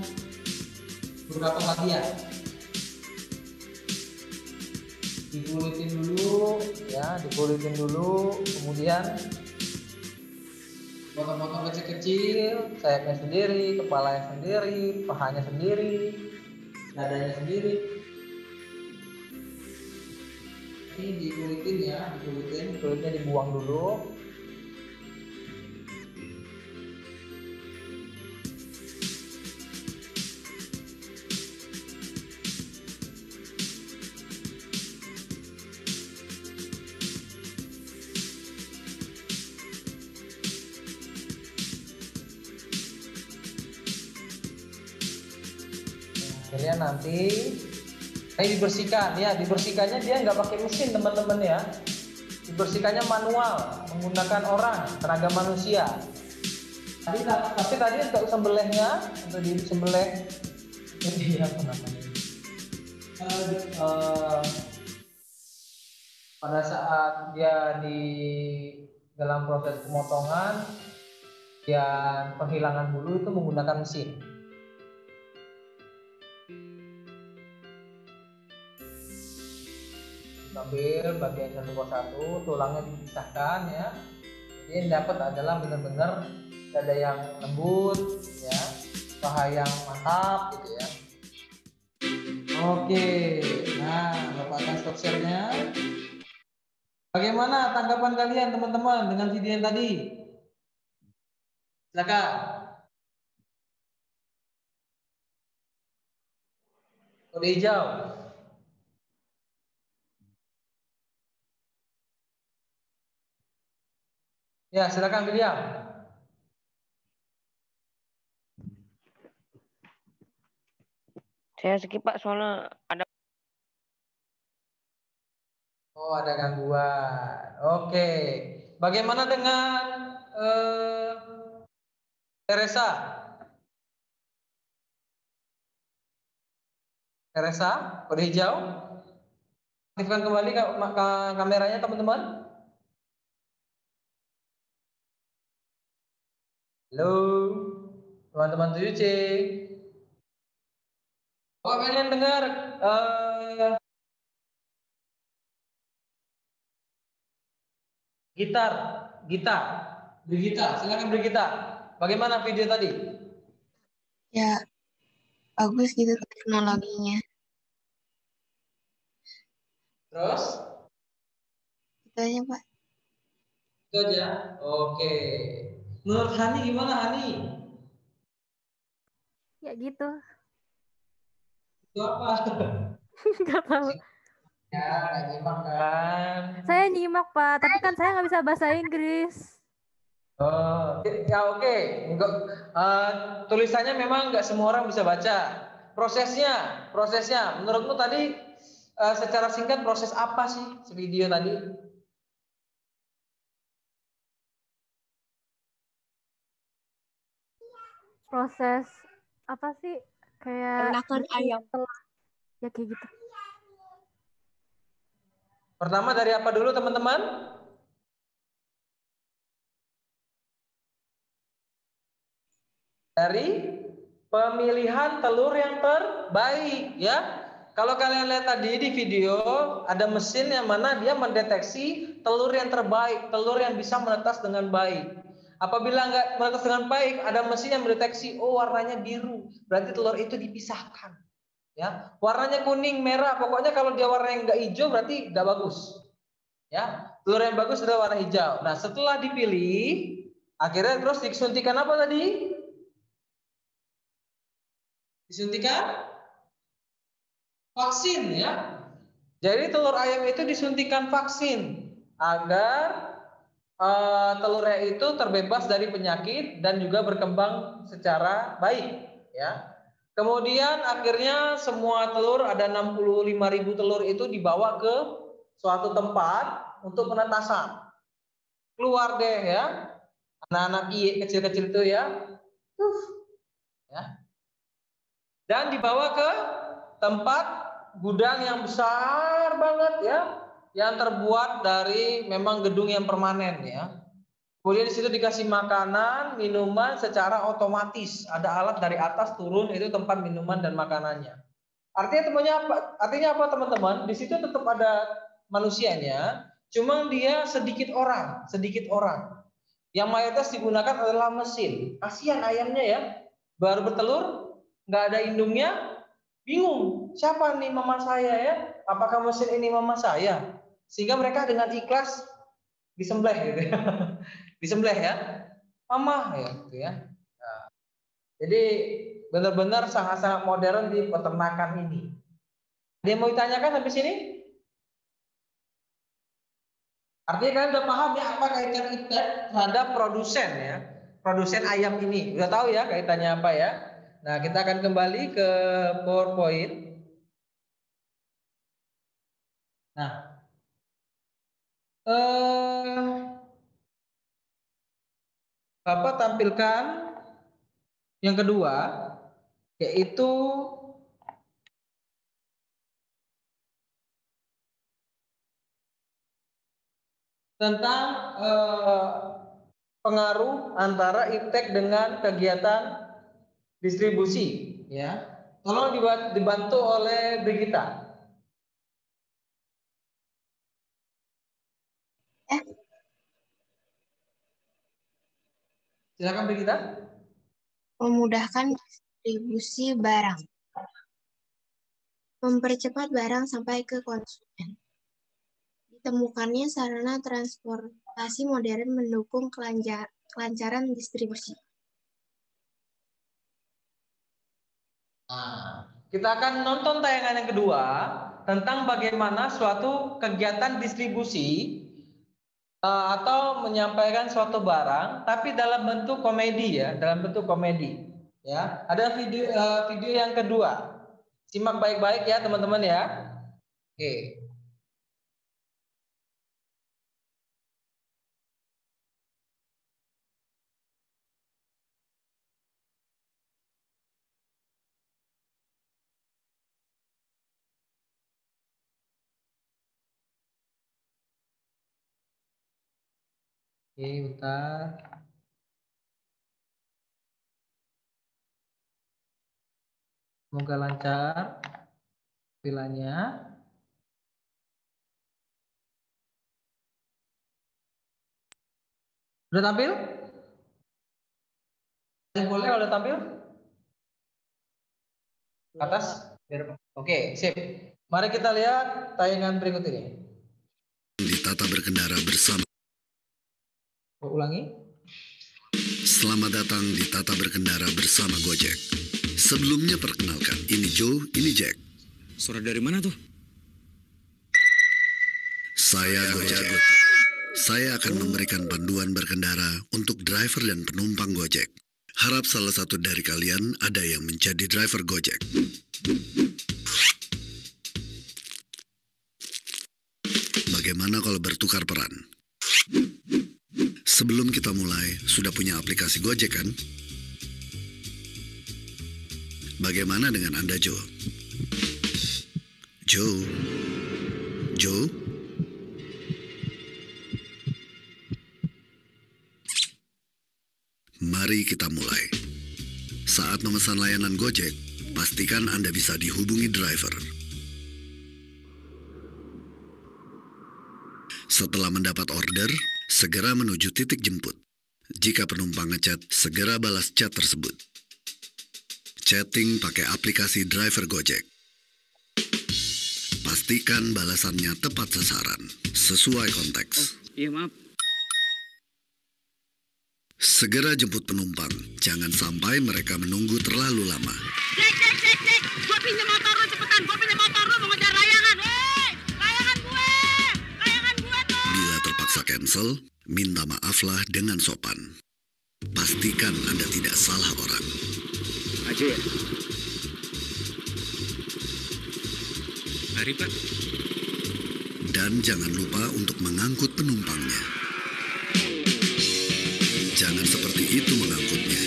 S1: beberapa bagian. Dikulitin dulu ya, dikulitin dulu, kemudian potong-potong kecil-kecil, sayapnya sendiri, kepalanya sendiri, pahanya sendiri, dadanya sendiri. Ini dikulitin ya, kulitnya dibuang dulu. Akhirnya nanti dibersihkan ya, dibersihkannya dia nggak pakai mesin teman-teman ya, dibersihkannya manual menggunakan orang, tenaga manusia. Tapi tadi untuk sembelihnya, untuk disembelih ini apa namanya, pada saat dia di dalam proses pemotongan dan penghilangan bulu itu menggunakan mesin. Ambil bagian satu persatu, tulangnya dipisahkan ya. Jadi yang dapat adalah benar-benar dada yang lembut ya, paha yang mantap gitu ya. Oke, nah Bapak akan stop share-nya. Bagaimana tanggapan kalian teman-teman dengan video yang tadi? Silakan. Kode hijau. Ya, silakan William.
S6: Saya skip Pak, soalnya ada.
S1: Oh, ada gangguan. Oke. Bagaimana dengan Teresa? Teresa, kode hijau. Aktifkan kembali kameranya teman-teman. Halo, teman-teman 7C. Oh, kalian dengar gitar, Brigita, silakan Brigita. Bagaimana video tadi?
S7: Ya, bagus gitu teknologinya.
S1: Terus?
S7: Itu aja, Pak.
S1: Itu aja. Oke. Menurut Hani gimana Hani?
S8: Ya gitu.
S1: Itu apa?
S8: Nggak tahu.
S1: Ya, nggak nyimak kan?
S8: Saya nyimak Pak, tapi kan saya nggak bisa bahasa Inggris.
S1: Oh, ya oke. Tulisannya memang nggak semua orang bisa baca. Prosesnya. Menurutmu tadi secara singkat proses apa sih video tadi?
S8: Proses apa sih? Kayak
S7: Penakan ayam.
S8: Ya kayak gitu.
S1: Pertama dari apa dulu teman-teman? Dari pemilihan telur yang terbaik ya. Kalau kalian lihat tadi di video ada mesin yang mana dia mendeteksi telur yang terbaik, telur yang bisa menetas dengan baik. Apabila nggak menetas dengan baik, ada mesin yang mendeteksi oh warnanya biru, berarti telur itu dipisahkan. Ya, warnanya kuning, merah, pokoknya kalau dia warna yang nggak hijau berarti nggak bagus. Ya, telur yang bagus adalah warna hijau. Nah, setelah dipilih, akhirnya terus disuntikan apa tadi? Disuntikan vaksin ya. Jadi telur ayam itu disuntikan vaksin agar telurnya itu terbebas dari penyakit dan juga berkembang secara baik ya. Kemudian akhirnya semua telur ada 65.000 telur itu dibawa ke suatu tempat untuk penetasan. Keluar deh ya, anak-anak IE kecil-kecil itu ya. Dan dibawa ke tempat gudang yang besar banget ya, yang terbuat dari memang gedung yang permanen ya. Kemudian di situ dikasih makanan, minuman secara otomatis. Ada alat dari atas turun, itu tempat minuman dan makanannya. Artinya apa teman-teman? Di situ tetap ada manusianya, cuma dia sedikit orang. Yang mayoritas digunakan adalah mesin. Kasihan ayamnya ya, baru bertelur, nggak ada indungnya, bingung. Siapa nih mama saya ya? Apakah mesin ini mama saya? Sehingga mereka dengan ikhlas disembelih gitu ya. Disembelih ya, mama ya gitu ya. Nah, jadi benar-benar sangat-sangat modern di peternakan ini. Ada yang mau ditanyakan sampai sini? Artinya kalian udah paham ya apa kaitan IPTEK terhadap produsen ya, produsen ayam ini. Udah tahu ya kaitannya apa ya? Nah, kita akan kembali ke PowerPoint. Nah, Bapak tampilkan yang kedua, yaitu tentang pengaruh antara IPTEK dengan kegiatan distribusi. Ya, tolong dibantu oleh Brigita. Silakan Brigita.
S7: Memudahkan distribusi barang. Mempercepat barang sampai ke konsumen. Ditemukannya sarana transportasi modern mendukung kelancaran distribusi.
S1: Nah, kita akan nonton tayangan yang kedua tentang bagaimana suatu kegiatan distribusi atau menyampaikan suatu barang, tapi dalam bentuk komedi ya, dalam bentuk komedi. Ya, ada video yang kedua. Simak baik-baik ya teman-teman ya. Oke. Oke, bentar. Semoga lancar tampilannya. Udah tampil? Boleh udah tampil? Atas? Oke, sip. Mari kita lihat tayangan berikut ini.
S9: Ditata berkendara bersama.
S1: Ulangi.
S9: Selamat datang di Tata Berkendara bersama Gojek. Sebelumnya perkenalkan, ini Joe, ini Jack.
S10: Suara dari mana tuh?
S9: Saya Gojek. Saya akan memberikan panduan berkendara untuk driver dan penumpang Gojek. Harap salah satu dari kalian ada yang menjadi driver Gojek. Bagaimana kalau bertukar peran? Sebelum kita mulai, sudah punya aplikasi Gojek kan? Bagaimana dengan Anda, Joe? Joe? Joe? Mari kita mulai. Saat memesan layanan Gojek, pastikan Anda bisa dihubungi driver. Setelah mendapat order, segera menuju titik jemput. Jika penumpang ngechat, segera balas chat tersebut. Chatting pakai aplikasi driver Gojek. Pastikan balasannya tepat sasaran, sesuai konteks.
S10: Iya maaf.
S9: Segera jemput penumpang, jangan sampai mereka menunggu terlalu lama.
S11: Cek. Gue pinjam motor lu cepetan, gue pinjam motor lu mau ngejar layangan. Layangan gue tuh.
S9: Bila terpaksa cancel, minta maaflah dengan sopan. Pastikan Anda tidak salah orang.
S10: Aja ya? Mari Pak.
S9: Dan jangan lupa untuk mengangkut penumpangnya. Jangan seperti itu mengangkutnya.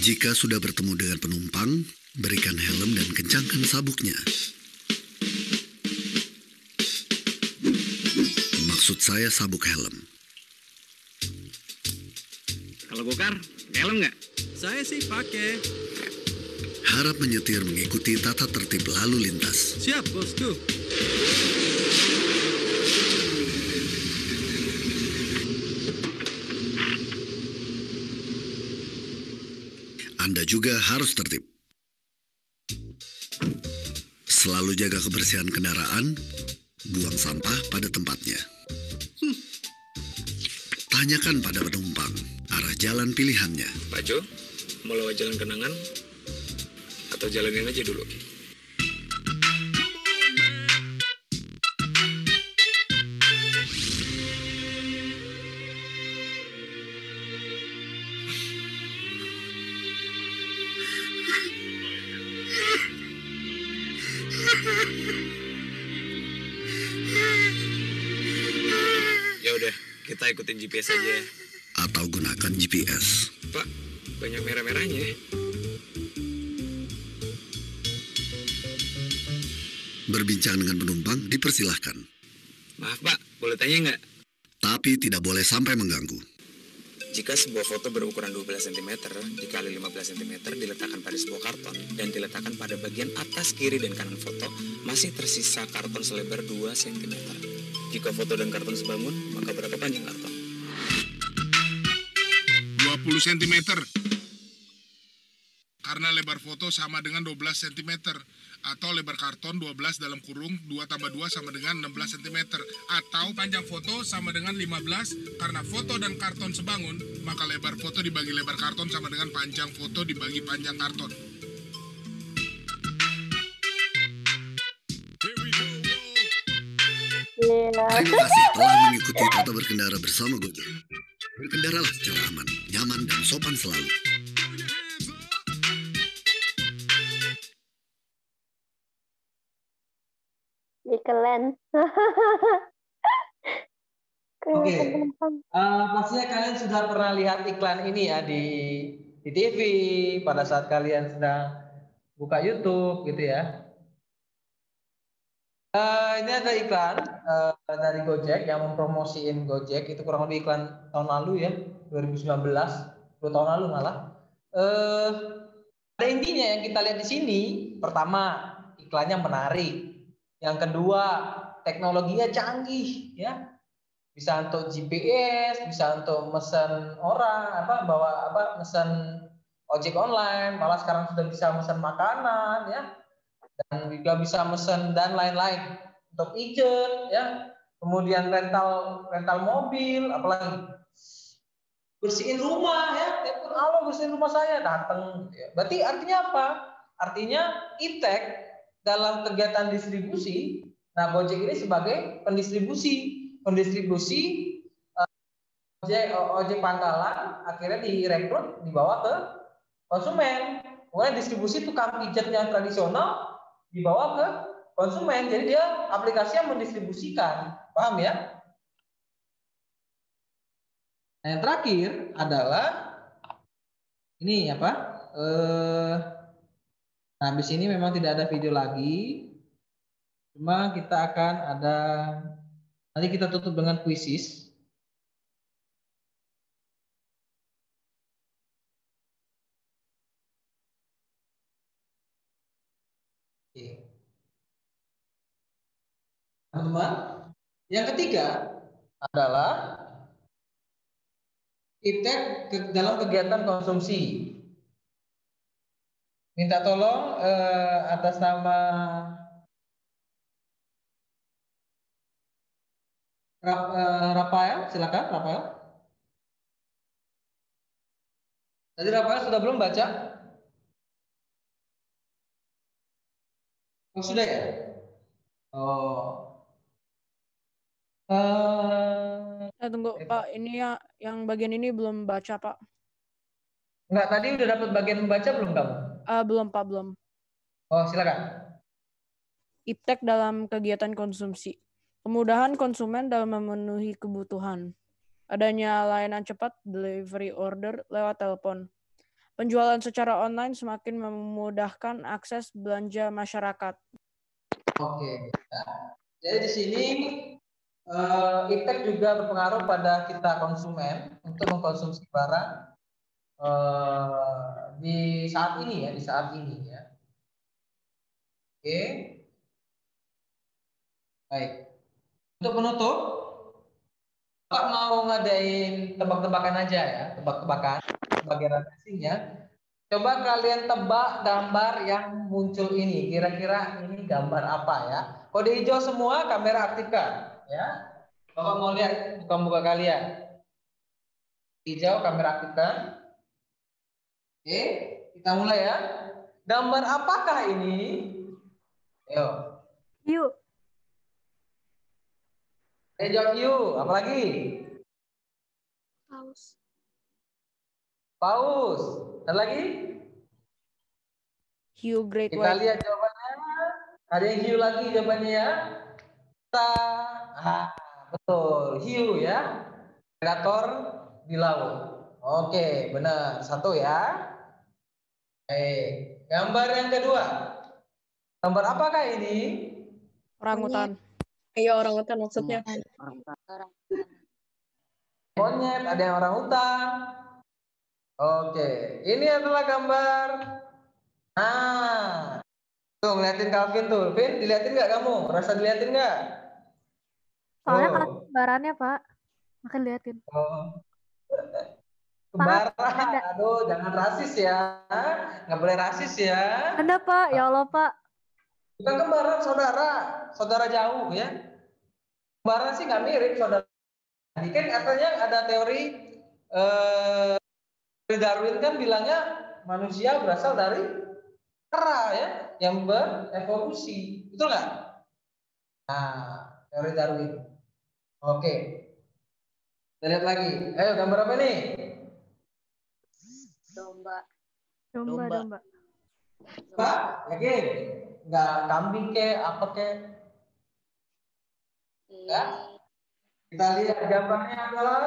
S9: Jika sudah bertemu dengan penumpang, berikan helm dan kencangkan sabuknya. Maksud saya sabuk helm.
S10: Kalau Gokar, helm nggak? Saya sih pakai.
S9: Harap menyetir mengikuti tata tertib lalu lintas.
S10: Siap, bosku.
S9: Anda juga harus tertib. Selalu jaga kebersihan kendaraan, buang sampah pada tempatnya. Tanyakan pada penumpang arah jalan pilihannya.
S10: Pak Jo, mau lewat jalan kenangan atau jalanin aja dulu? Ya udah, kita ikutin GPS aja.
S9: Atau gunakan GPS.
S10: Pak, banyak merah-merahnya.
S9: Berbincang dengan penumpang dipersilahkan.
S10: Maaf Pak, boleh tanya nggak?
S9: Tapi tidak boleh sampai mengganggu.
S10: Jika sebuah foto berukuran 12 cm dikali 15 cm diletakkan pada sebuah karton dan diletakkan pada bagian atas kiri dan kanan foto, masih tersisa karton selebar 2 cm. Jika foto dan karton sebangun, maka berapa panjang karton?
S12: 20 cm. Karena lebar foto sama dengan 12 cm. Atau lebar karton 12 dalam kurung 2 tambah 2 sama dengan 16 cm. Atau panjang foto sama dengan 15. Karena foto dan karton sebangun, maka lebar foto dibagi lebar karton sama dengan panjang foto dibagi panjang karton.
S9: Terima kasih telah mengikuti tata berkendara bersama Gojek. Berkendaralah secara aman, nyaman, dan sopan selalu.
S13: Keren.
S1: Oke, pastinya kalian sudah pernah lihat iklan ini ya di TV pada saat kalian sedang buka YouTube gitu ya. Ini ada iklan dari Gojek yang mempromosiin Gojek, itu kurang lebih iklan tahun lalu ya, 2019, 2 tahun lalu malah. Ada intinya yang kita lihat di sini. Pertama, iklannya menarik. Yang kedua, teknologinya canggih ya. Bisa untuk GPS, bisa untuk mesen orang, mesen ojek online, malah sekarang sudah bisa mesen makanan ya. Dan juga bisa mesen dan lain-lain untuk agent ya, kemudian rental mobil, apalagi bersihin rumah ya, halo bersihin rumah saya datang. Berarti artinya apa? Artinya Iptek dalam kegiatan distribusi, nah Gojek ini sebagai pendistribusi ojek pangkalan akhirnya direkrut dibawa ke konsumen. Kemudian distribusi tukang pijat yang tradisional dibawa ke konsumen. Jadi dia aplikasi yang mendistribusikan. Paham ya? Nah, yang terakhir adalah ini apa? Nah, habis ini memang tidak ada video lagi. Cuma kita akan ada, nanti kita tutup dengan kuisis. Teman-teman, yang ketiga adalah Iptek dalam kegiatan konsumsi. Minta tolong atas nama Rafael, silakan Rafael. Tadi Rafael sudah belum baca? Oh, sudah ya? Oh.
S14: Tunggu Pak, ini ya yang bagian ini belum baca Pak.
S1: Enggak, tadi udah dapat bagian membaca belum kamu?
S14: Belum Pak, belum.
S1: Oh, silakan.
S14: iptek dalam kegiatan konsumsi. Kemudahan konsumen dalam memenuhi kebutuhan. Adanya layanan cepat delivery order lewat telepon. Penjualan secara online semakin memudahkan akses belanja masyarakat.
S1: Oke. Nah, jadi di sini iptek juga berpengaruh pada kita konsumen untuk mengkonsumsi barang di saat ini ya, Oke. Baik. Untuk penutup, Pak mau ngadain tebak-tebakan aja ya, tebak-tebakan sebagai refleksinya. Coba kalian tebak gambar yang muncul ini. Kira-kira ini gambar apa ya? Kode hijau semua, kamera aktifkan ya. Bapak mau lihat muka-muka kalian. Hijau, kamera aktifkan. Oke, kita mulai ya. Gambar apakah ini? Ayo.
S8: Yuk.
S1: Jawab hiu, apa lagi?
S7: Paus.
S1: Paus. Ada lagi?
S14: Hiu great
S1: Kita
S14: white.
S1: lihat jawabannya. Ada yang hiu lagi jawabannya ya. Betul, hiu ya. Predator di laut. Oke, benar. Satu ya. Gambar yang kedua. Gambar apakah ini?
S14: Orangutan.
S15: Iya, orangutan maksudnya.
S1: Monyet, ada yang orangutan. Oke, ini adalah gambar. Nah, tuh ngeliatin Calvin tuh. Vin, diliatin nggak kamu? Rasa diliatin nggak?
S8: Soalnya kalau kembarannya, Pak. Makin liatin.
S1: Kembaran. Aduh, jangan rasis ya. Nggak boleh rasis ya.
S8: Anda, Pak. Ya Allah, Pak.
S1: Bukan kembaran, saudara jauh ya. Kembaran sih nggak mirip saudara. Jadi kan katanya ada teori Darwin kan bilangnya manusia berasal dari kera ya, yang berevolusi, betul nggak? Nah, teori Darwin. Oke, kita lihat lagi. Ayo gambar apa nih?
S2: Domba.
S1: Pak, yakin? Nggak kambing ke apa ke? Ya. Kita lihat gambarnya adalah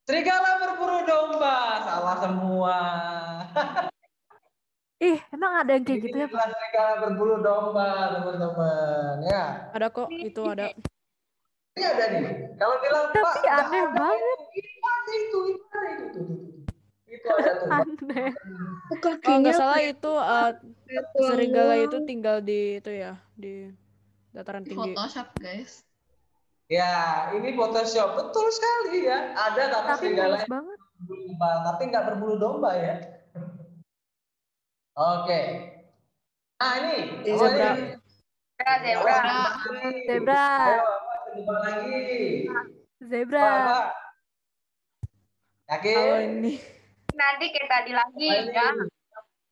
S1: serigala berburu domba. Salah semua.
S8: Ih, emang ada yang kayak gitu ya, Pak?
S1: Serigala berburu domba, teman-teman. Ya.
S14: Ada kok, itu ada.
S1: Ini ada nih. Kalau bilang Pak,
S8: tapi aneh banget.
S1: Ini ada itu. Itu ada tuh.
S8: Aneh.
S14: Oh, nggak salah itu serigala itu tinggal di itu ya, di dataran tinggi.
S15: Photoshop, guys.
S1: Ya, ini Photoshop. Betul sekali ya. Ada tapi serigala
S8: banget.
S1: Tapi nggak berbulu domba ya. Oke. Nah, ini.
S2: Zebra.
S1: Ayo, apa coba lagi?
S8: Zebra.
S1: Apa? Yakin?
S14: Kalau ini.
S2: Nanti kayak tadi lagi ya.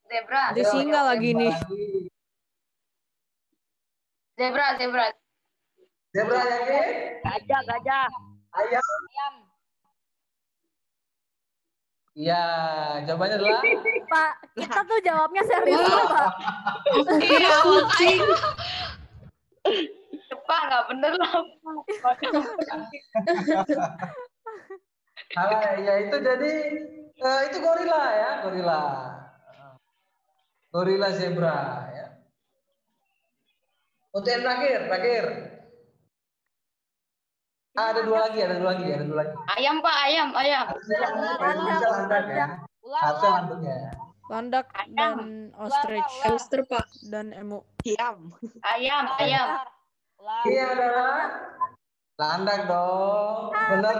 S2: Zebra.
S14: Ada singa lagi nih.
S2: Zebra.
S1: Zebra yakin?
S2: Gajah.
S1: Ayam. Iya, jawabannya adalah
S8: Pak, kita tuh jawabnya serius, Pak.
S15: Iya, kucing.
S2: Pak, nggak bener lah.
S1: ya itu jadi itu gorila ya, gorila zebra ya. Untuk yang terakhir. Ada dua lagi.
S2: Ayam, Pak, ayam.
S1: Landak ya.
S14: Landak dan ostrich.
S15: Hamster, Pak.
S14: Dan emu.
S2: Ayam.
S1: Ini adalah landak dong. Benar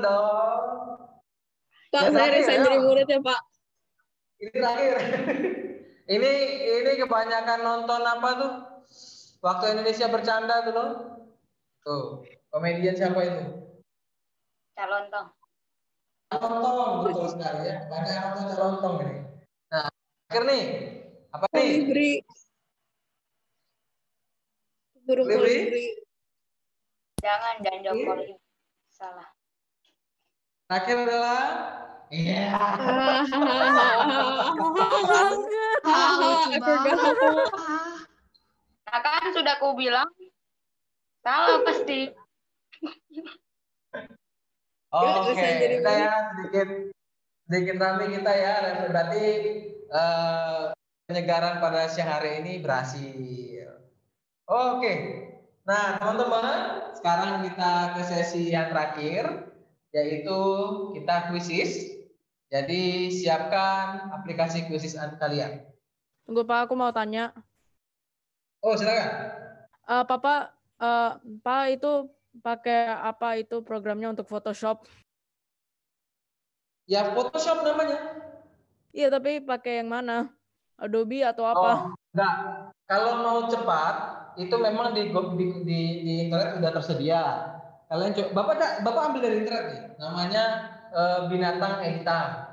S1: dong.
S15: Pak, saya resign dari murid ya, Pak.
S1: Ini terakhir. ini kebanyakan nonton apa tuh? Waktu Indonesia Bercanda tuh loh. Tuh, komedian siapa itu?
S2: Calontong,
S1: betul sekali ya. Banyak nonton Calontong ini. Nah, akhir nih. Apa nih?
S15: Burung kolibri.
S2: Jangan jawab kolibri. Salah.
S1: Akhir adalah Iya.
S15: Lucu banget.
S2: Nah kan sudah aku bilang salah pasti.
S1: Oke, udah ya sedikit rame kita ya. Berarti penyegaran pada siang hari ini berhasil. Oke. Nah, teman-teman, sekarang kita ke sesi yang terakhir, yaitu kita kuisis. Jadi siapkan aplikasi kuisis kalian.
S14: Tunggu Pak, aku mau tanya.
S1: Oh, silakan.
S14: Pak itu pakai apa itu programnya untuk Photoshop?
S1: Ya, Photoshop namanya.
S14: Iya, tapi pakai yang mana? Adobe atau apa?
S1: Oh, enggak. Kalau mau cepat, itu memang di internet sudah tersedia. Kalian coba, Bapak ambil dari internet nih. Namanya Binatang Editan.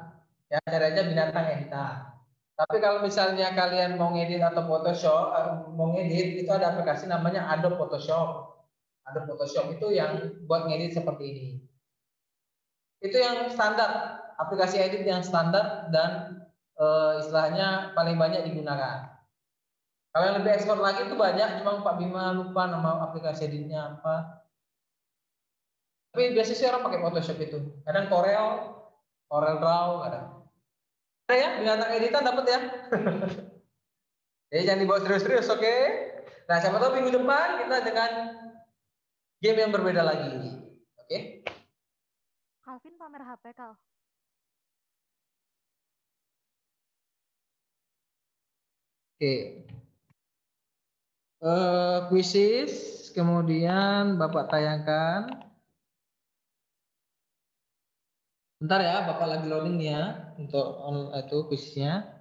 S1: Ya, cari aja Binatang Editan. Tapi kalau misalnya kalian mau ngedit atau Photoshop, mau ngedit, itu ada aplikasi namanya Adobe Photoshop. Adobe Photoshop itu yang buat ngedit seperti ini. Itu yang standar, aplikasi edit yang standar dan istilahnya paling banyak digunakan. Kalau yang lebih ekspor lagi itu banyak, cuma Pak Bima lupa nama aplikasi editnya apa. Tapi biasanya sih orang pakai Photoshop itu. Kadang Corel Draw, kadang. Ada ya, binatang editan dapat ya. Jadi jangan dibawa serius-serius, oke? Nah, siapa tahu minggu depan kita dengan game yang berbeda lagi, oke?
S8: Calvin pamer HP, Kal.
S1: Oke. Kuisis, kemudian Bapak tayangkan. Bentar ya, Bapak lagi loading ya untuk itu kuisisnya.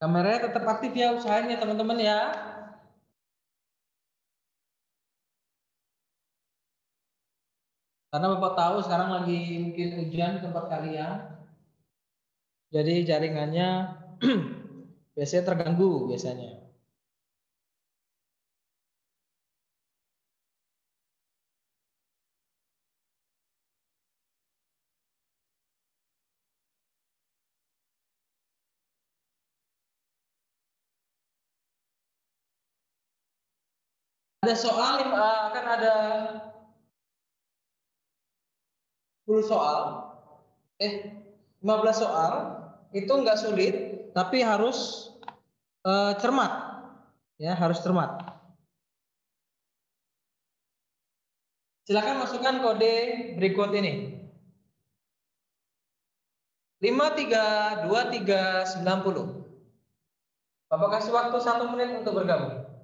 S1: Kameranya tetap aktif ya, usahain ya teman-teman ya. Karena Bapak tahu sekarang lagi mungkin ujian di tempat kalian. Jadi jaringannya biasanya terganggu biasanya. Ada soal, akan ada 10 soal, 15 soal, itu nggak sulit, tapi harus cermat, ya harus cermat. Silakan masukkan kode berikut ini. 532390. Bapak kasih waktu 1 menit untuk bergabung.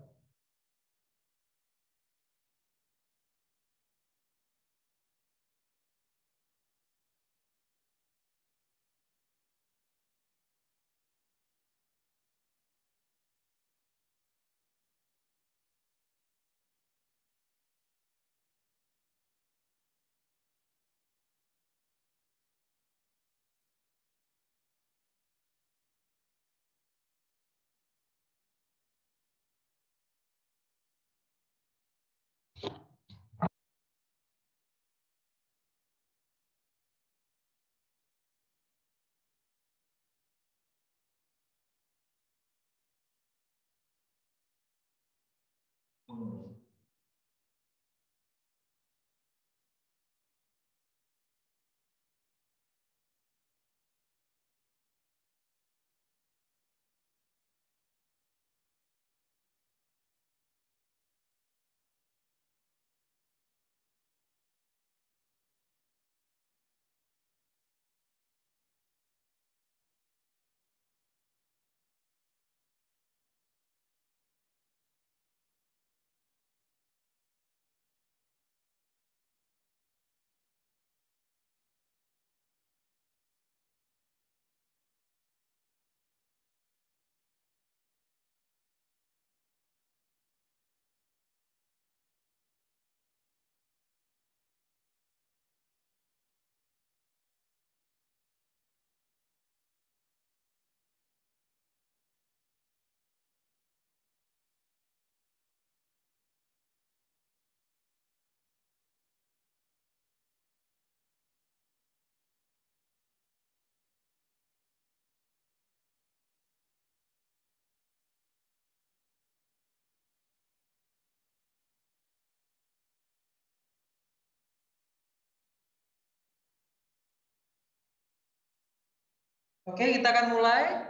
S1: Oke, kita akan mulai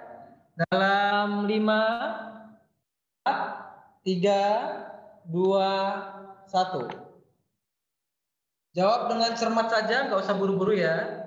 S1: dalam 5, 4, 3, 2, 1. Jawab dengan cermat saja, nggak usah buru-buru ya.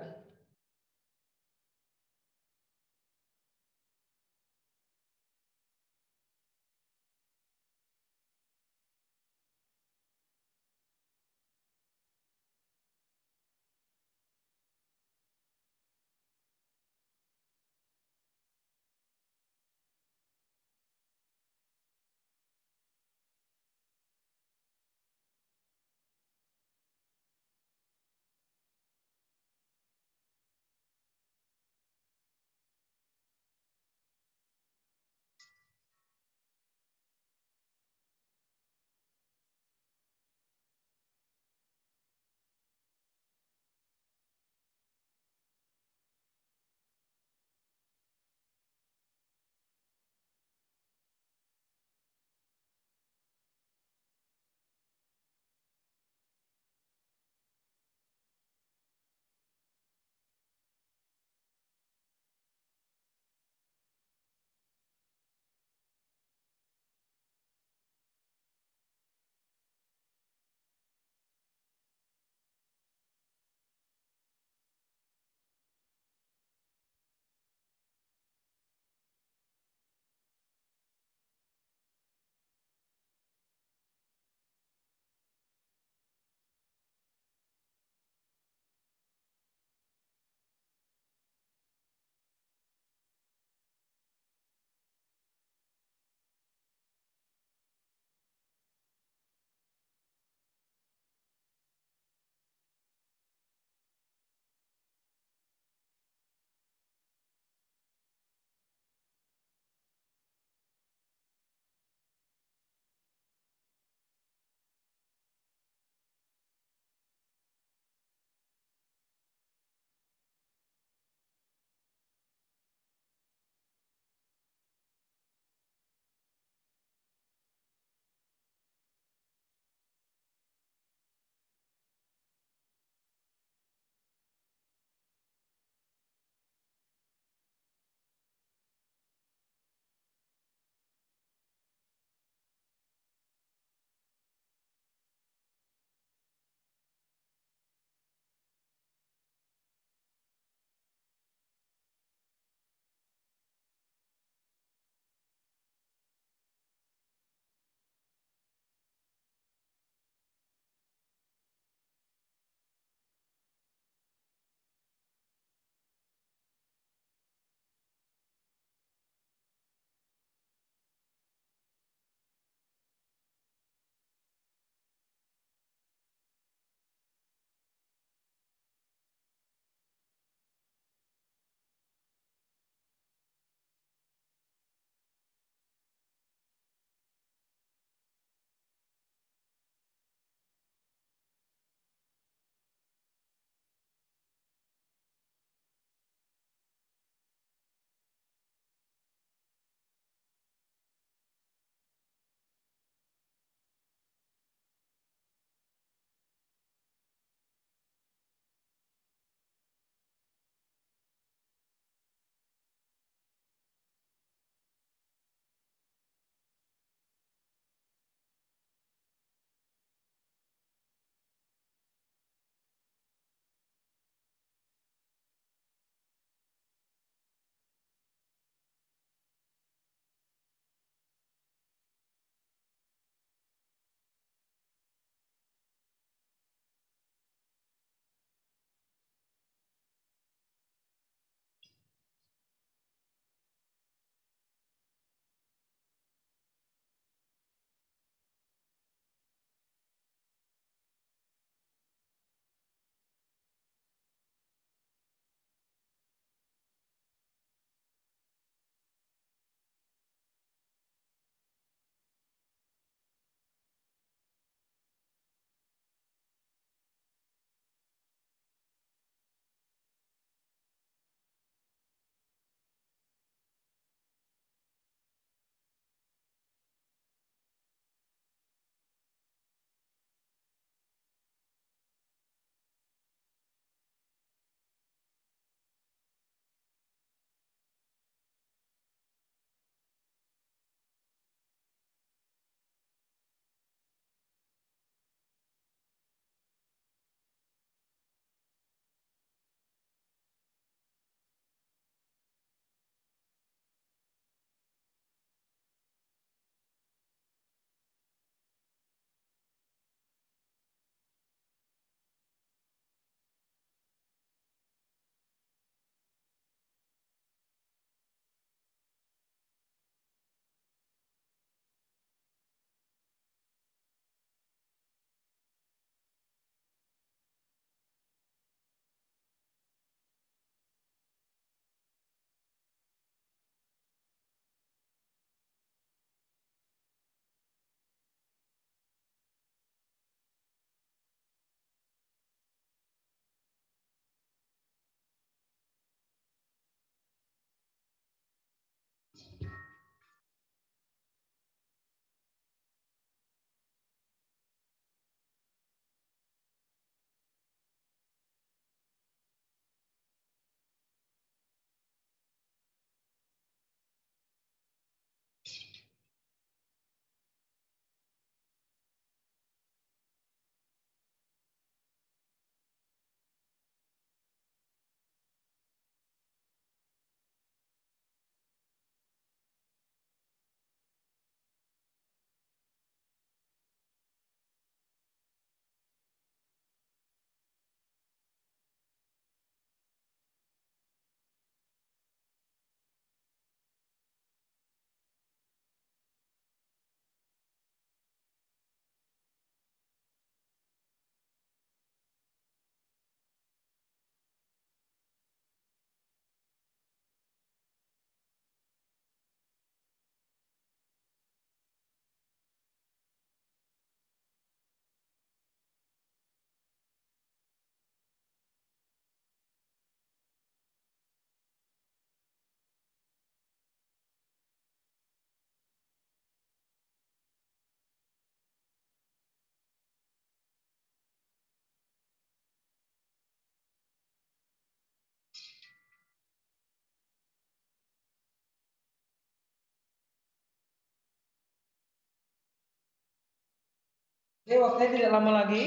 S1: Oke, waktunya tidak lama lagi.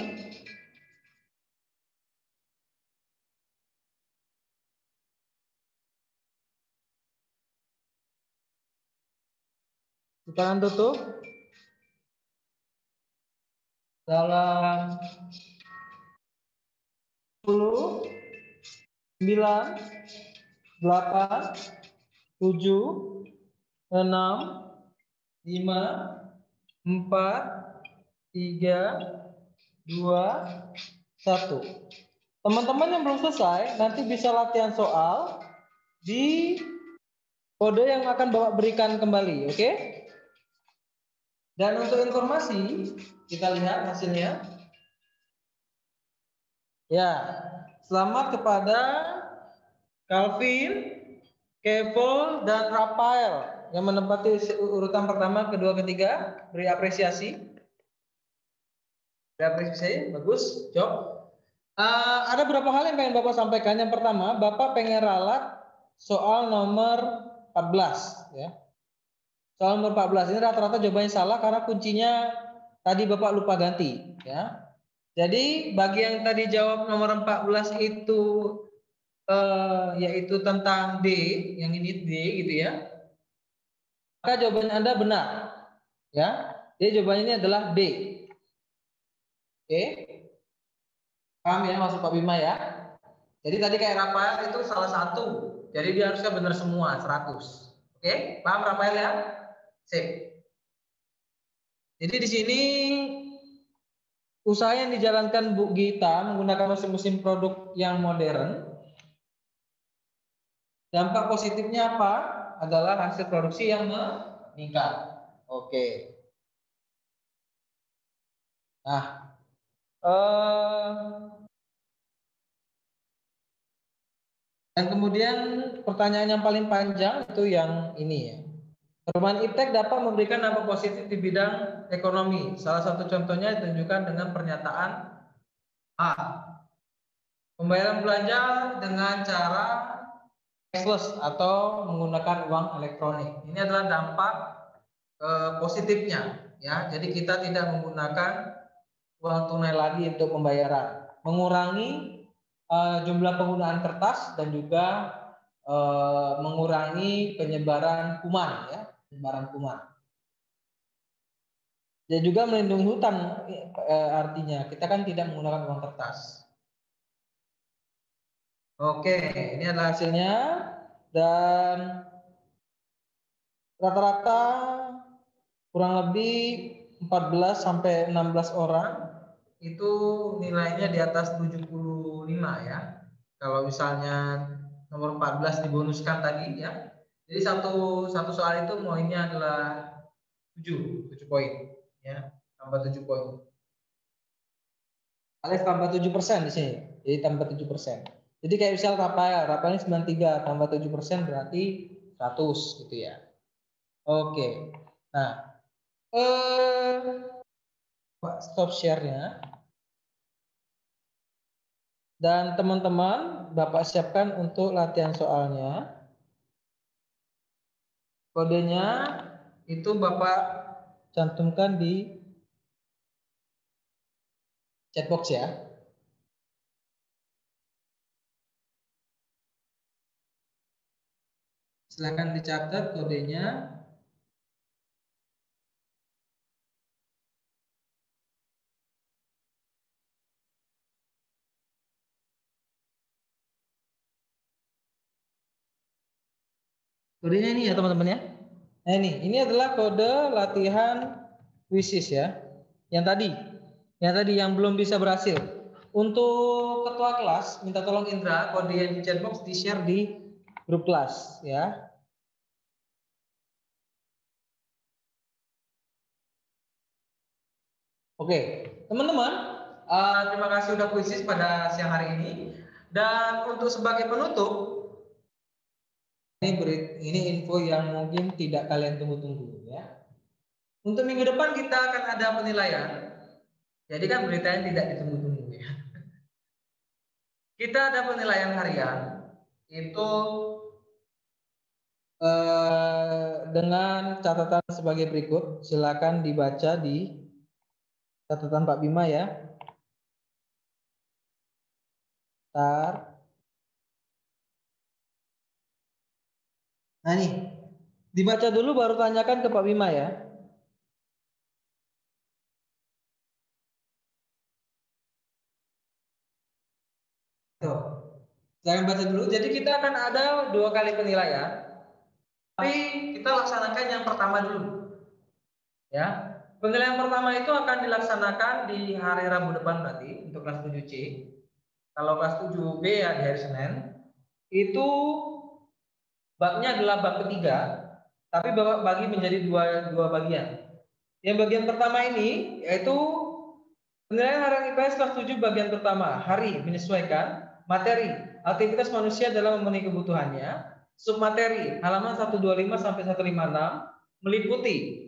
S1: Tangan tutup. Dalam 10, 9, 8, 7, 6, 5, 4, 3, 2, 1. Teman-teman yang belum selesai nanti bisa latihan soal di kode yang akan Bapak berikan kembali, oke? Dan untuk informasi, kita lihat hasilnya. Ya, selamat kepada Calvin, Kevo, dan Rafael yang menempati urutan pertama, kedua, ketiga. Beri apresiasi. Beri apresiasi, bagus, job. Ada beberapa hal yang pengen Bapak sampaikan. Yang pertama, Bapak pengen ralat soal nomor 14, ya. Soal nomor 14 ini rata-rata jawabannya salah karena kuncinya tadi Bapak lupa ganti, ya. Jadi bagi yang tadi jawab nomor 14 itu yaitu tentang D, yang ini D gitu ya. Maka jawaban Anda benar, ya. Jadi jawabannya ini adalah D. Oke. Paham ya maksud Pak Bima ya? Jadi tadi kayak Rafael itu salah satu. Jadi dia harusnya benar semua 100. Oke, paham Rafael ya? Sip. Jadi di sini usaha yang dijalankan Bu Gita menggunakan mesin-mesin produk yang modern. Dampak positifnya apa? Adalah hasil produksi yang meningkat. Oke. Nah, dan kemudian pertanyaan yang paling panjang itu yang ini ya. Perubahan iptek dapat memberikan dampak positif di bidang ekonomi. Salah satu contohnya ditunjukkan dengan pernyataan A. Pembayaran belanja dengan cara cashless atau menggunakan uang elektronik. Ini adalah dampak positifnya, ya. Jadi kita tidak menggunakan uang tunai lagi untuk pembayaran, mengurangi jumlah penggunaan kertas dan juga mengurangi penyebaran kuman, ya, penyebaran kuman. Dan juga melindungi hutan, artinya kita kan tidak menggunakan uang kertas. Oke, ini adalah hasilnya dan rata-rata kurang lebih 14 sampai 16 orang itu nilainya di atas 75 ya. Kalau misalnya nomor 14 dibonuskan tadi ya. Jadi satu soal itu poinnya adalah 7 poin ya, tambah 7 poin. Alias tambah 7% di sini. Jadi tambah 7%. Jadi kayak misal Rafael ini 93 tambah 7% berarti 100 gitu ya. Oke. Nah, stop share-nya. Dan teman-teman, Bapak siapkan untuk latihan soalnya. Kodenya itu Bapak cantumkan di chatbox ya. Silakan dicatat kodenya. Kodenya ini ya teman-teman ya. Nah ini adalah kode latihan quizzes ya. Yang tadi yang belum bisa berhasil. Untuk ketua kelas minta tolong Indra kode yang di chatbox di share di grup kelas ya. Oke, teman-teman, terima kasih sudah quizzes pada siang hari ini. Dan untuk sebagai penutup, ini info yang mungkin tidak kalian tunggu-tunggu ya. Untuk minggu depan kita akan ada penilaian. Jadi kan berita yang tidak ditunggu-tunggu ya. Kita ada penilaian harian itu dengan catatan sebagai berikut. Silakan dibaca di Catatan Pak Bima ya. Bentar. Nah nih, dibaca dulu baru tanyakan ke Pak Bima ya. Tuh, jangan baca dulu. Jadi kita akan ada 2 kali penilaian. Tapi kita laksanakan yang pertama dulu. Ya. Penilaian pertama itu akan dilaksanakan di hari Rabu depan berarti untuk kelas 7C. Kalau kelas 7B ya di hari Senin. Itu babnya adalah bab ketiga, tapi Bapak bagi menjadi dua bagian. Yang bagian pertama ini yaitu penilaian harian IPS kelas 7 bagian pertama, hari menyesuaikan materi, aktivitas manusia dalam memenuhi kebutuhannya, submateri halaman 125 sampai 156 meliputi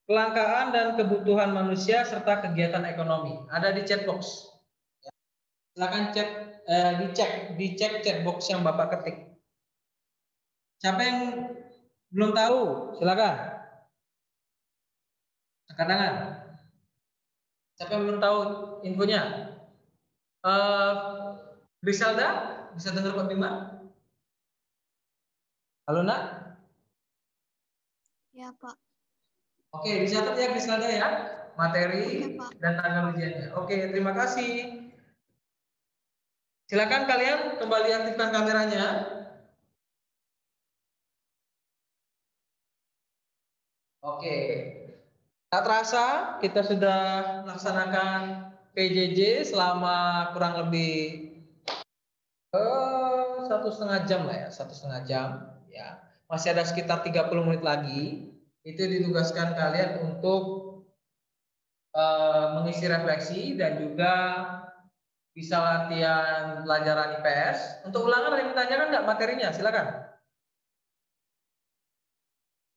S1: kelangkaan dan kebutuhan manusia serta kegiatan ekonomi. Ada di chat box. Silakan dicek chat box yang Bapak ketik. Siapa yang belum tahu? Silakan. Angkat tangan. Siapa yang belum tahu infonya? Griselda, bisa dengar Pak Bima? Halo Nak?
S7: Ya Pak.
S1: Oke, dicatat ya Griselda ya, materi dan tanggal ujiannya. Oke, terima kasih. Silakan kalian kembali aktifkan kameranya. Oke, tak terasa kita sudah melaksanakan PJJ selama kurang lebih 1,5 jam lah ya, 1,5 jam ya. Masih ada sekitar 30 menit lagi. Itu ditugaskan kalian untuk mengisi refleksi dan juga bisa latihan pelajaran IPS. Untuk ulangan ada yang ditanyakan nggak materinya? Silakan.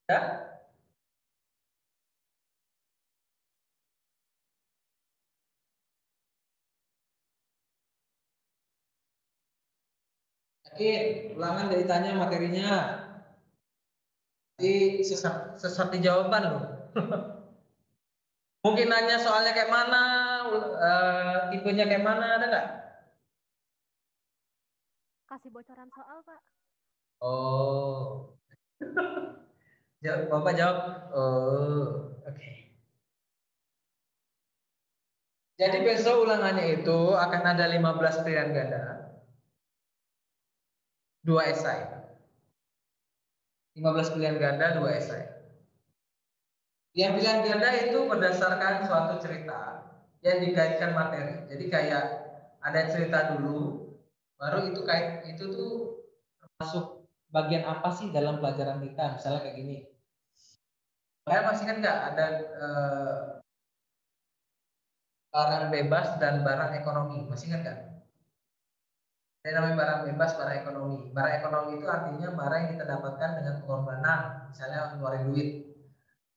S1: Ya. Yakin, ulangan dari tanya materinya. Jadi sesat di jawaban loh. Mungkin nanya soalnya kayak mana, tipenya kayak mana, ada nggak?
S8: Kasih bocoran soal, Pak.
S1: Oh. Bapak jawab, oh, oke. Jadi besok ulangannya itu akan ada 15 pilihan ganda. 2 esai. 15 pilihan ganda, 2 esai. Yang pilihan ganda itu berdasarkan suatu cerita yang dikaitkan materi. Jadi kayak ada cerita dulu, baru itu tuh masuk bagian apa sih dalam pelajaran kita, misalnya kayak gini. Kalian masih kan nggak ada barang bebas dan barang ekonomi, masih kan nggak? Ada namanya barang bebas, barang ekonomi. Barang ekonomi itu artinya barang yang kita dapatkan dengan pengorbanan, misalnya ngeluarin duit.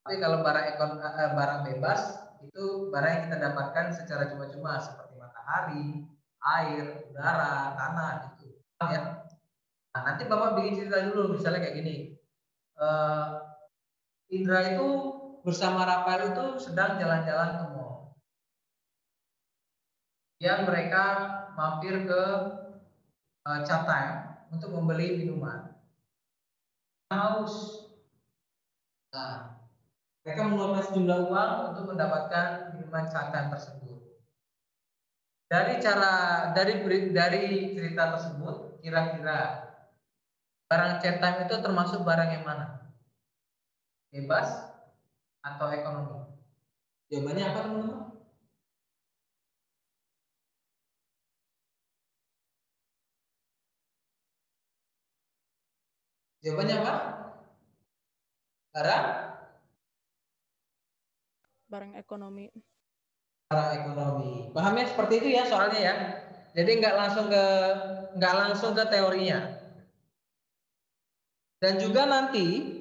S1: Tapi kalau barang bebas itu barang yang kita dapatkan secara cuma-cuma seperti matahari, air, udara, tanah gitu. Ya. Nah, nanti Bapak bikin cerita dulu, misalnya kayak gini. Indra itu bersama Rafael itu sedang jalan-jalan ke mall. Yang mereka mampir ke Chatime untuk membeli minuman. Haus. Nah, mereka mengeluarkan sejumlah uang untuk mendapatkan minuman Chatime tersebut. Dari cerita tersebut, kira-kira barang Chatime itu termasuk barang yang mana? Bebas atau ekonomi? Jawabannya apa teman-teman? Jawabannya apa?
S14: Barang ekonomi.
S1: Barang ekonomi. Pahamnya seperti itu ya soalnya ya. Jadi nggak langsung ke teorinya. Dan juga nanti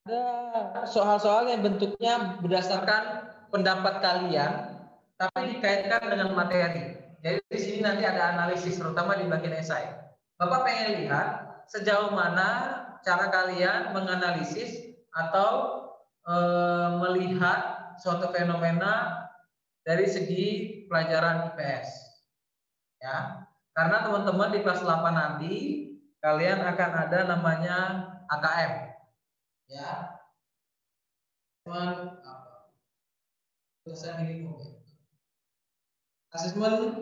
S1: ada soal-soal yang bentuknya berdasarkan pendapat kalian, tapi dikaitkan dengan materi. Jadi di sini nanti ada analisis, terutama di bagian esai. Bapak pengen lihat sejauh mana cara kalian menganalisis atau melihat suatu fenomena dari segi pelajaran IPS. Ya. Karena teman-teman di kelas 8 nanti kalian akan ada namanya AKM. Ya. Teman asesmen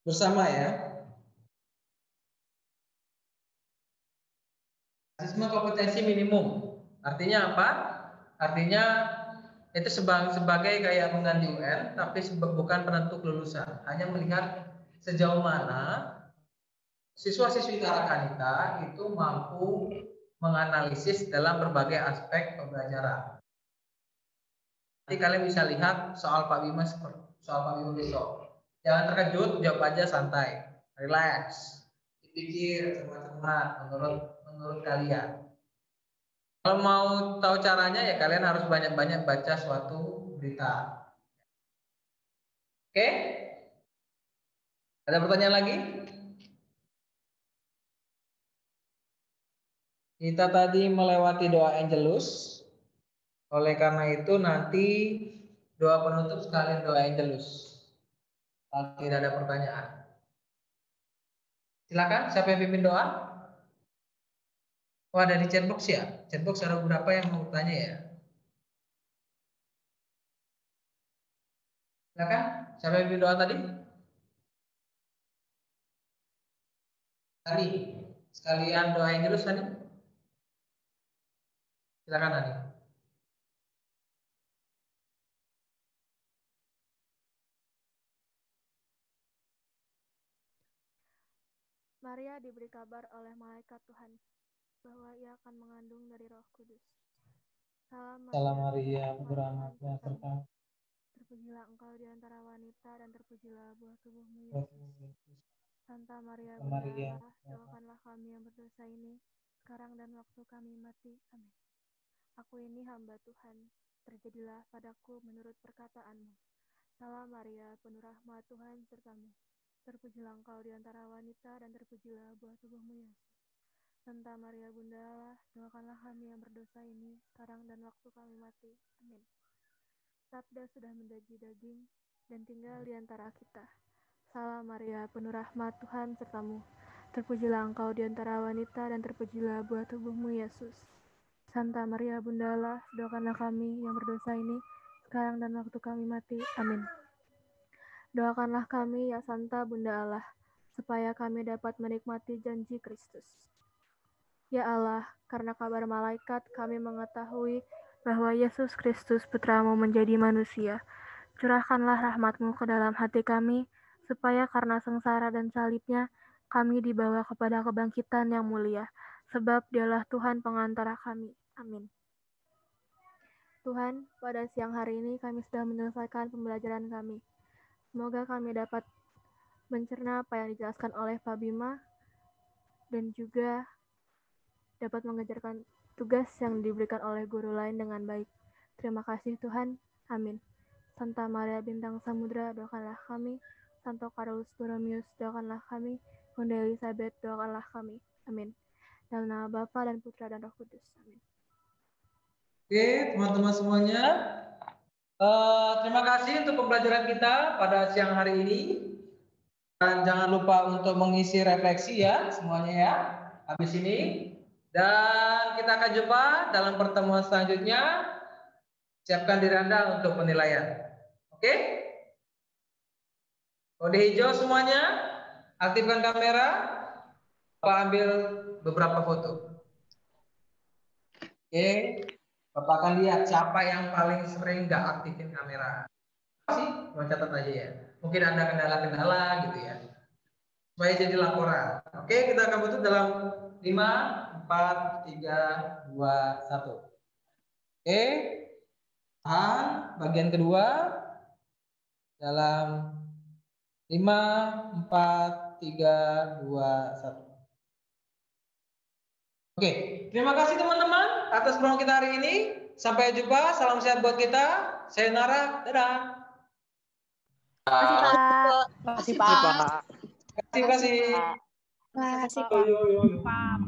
S1: bersama ya. Asesmen kompetensi minimum. Artinya apa? Artinya itu sebagai kayak pengganti UN, tapi bukan penentu kelulusan. Hanya melihat sejauh mana siswa-siswi Tarakanita itu mampu menganalisis dalam berbagai aspek pembelajaran. Nanti kalian bisa lihat soal Pak Bima besok. Jangan terkejut, jawab aja santai, relax, dipikir teman-teman menurut kalian. Kalau mau tahu caranya ya kalian harus banyak-banyak baca suatu berita. Oke? Ada pertanyaan lagi? Kita tadi melewati doa Angelus. Oleh karena itu nanti doa penutup sekalian doa Angelus. Kalau tidak ada pertanyaan. Silakan, siapa yang pimpin doa? Oh, ada di chatbox ya? Chatbox ada beberapa yang mau bertanya ya? Silakan, siapa yang pimpin doa tadi? Tadi, sekalian doa Angelus tadi. Silakan Ani.
S8: Maria diberi kabar oleh malaikat Tuhan bahwa ia akan mengandung dari Roh Kudus. Salam
S1: Maria, berahmat Tuhan sertamu.
S8: Terpujilah engkau di antara wanita dan terpujilah buah tubuhmu Yesus. Santa Maria Bunda Allah, doakanlah kami yang berdosa ini sekarang dan waktu kami mati. Amin. Aku ini hamba Tuhan, terjadilah padaku menurut perkataanmu. Salam Maria, penuh rahmat Tuhan sertamu. Terpujilah engkau di antara wanita dan terpujilah buah tubuhmu Yesus. Santa Maria Bunda Allah, doakanlah kami yang berdosa ini sekarang dan waktu kami mati. Amin. Sabda sudah menjadi daging dan tinggal di antara kita. Salam Maria, penuh rahmat Tuhan sertamu. Terpujilah engkau di antara wanita dan terpujilah buah tubuhmu Yesus. Santa Maria Bunda Allah, doakanlah kami yang berdosa ini sekarang dan waktu kami mati. Amin. Doakanlah kami ya Santa Bunda Allah, supaya kami dapat menikmati janji Kristus. Ya Allah, karena kabar malaikat kami mengetahui bahwa Yesus Kristus Putramu menjadi manusia. Curahkanlah rahmat-Mu ke dalam hati kami, supaya karena sengsara dan salibnya, kami dibawa kepada kebangkitan yang mulia, sebab Dialah Tuhan pengantara kami. Amin. Tuhan, pada siang hari ini kami sudah menyelesaikan pembelajaran kami. Semoga kami dapat mencerna apa yang dijelaskan oleh Pak Bima, dan juga dapat mengerjakan tugas yang diberikan oleh guru lain dengan baik. Terima kasih Tuhan. Amin. Santa Maria Bintang Samudra, doakanlah kami. Santo Carolus Borromeus, doakanlah kami. Bunda Elizabeth, doakanlah kami. Amin. Dalam nama Bapa dan Putra dan Roh Kudus. Amin.
S1: Oke, teman-teman semuanya. Terima kasih untuk pembelajaran kita pada siang hari ini. Dan jangan lupa untuk mengisi refleksi ya semuanya ya habis ini. Dan kita akan jumpa dalam pertemuan selanjutnya. Siapkan diri Anda untuk penilaian. Oke? Kode hijau semuanya. Aktifkan kamera. Bapak ambil beberapa foto. Oke. Bapak akan lihat siapa yang paling sering nggak aktifin kamera. Apa sih? Cuma catat aja ya. Mungkin ada kendala-kendala gitu ya. Supaya jadi laporan. Oke, kita akan tutup dalam 5, 4, 3, 2, 1. Oke. Tahan. Bagian kedua. Dalam 5, 4, 3, 2, 1. Oke, terima kasih teman-teman atas program kita hari ini. Sampai jumpa, salam sehat buat kita. Sayonara, dadah.
S8: Terima kasih Pak.
S1: Terima kasih Pak. Terima kasih.
S7: Terima kasih
S1: Pak.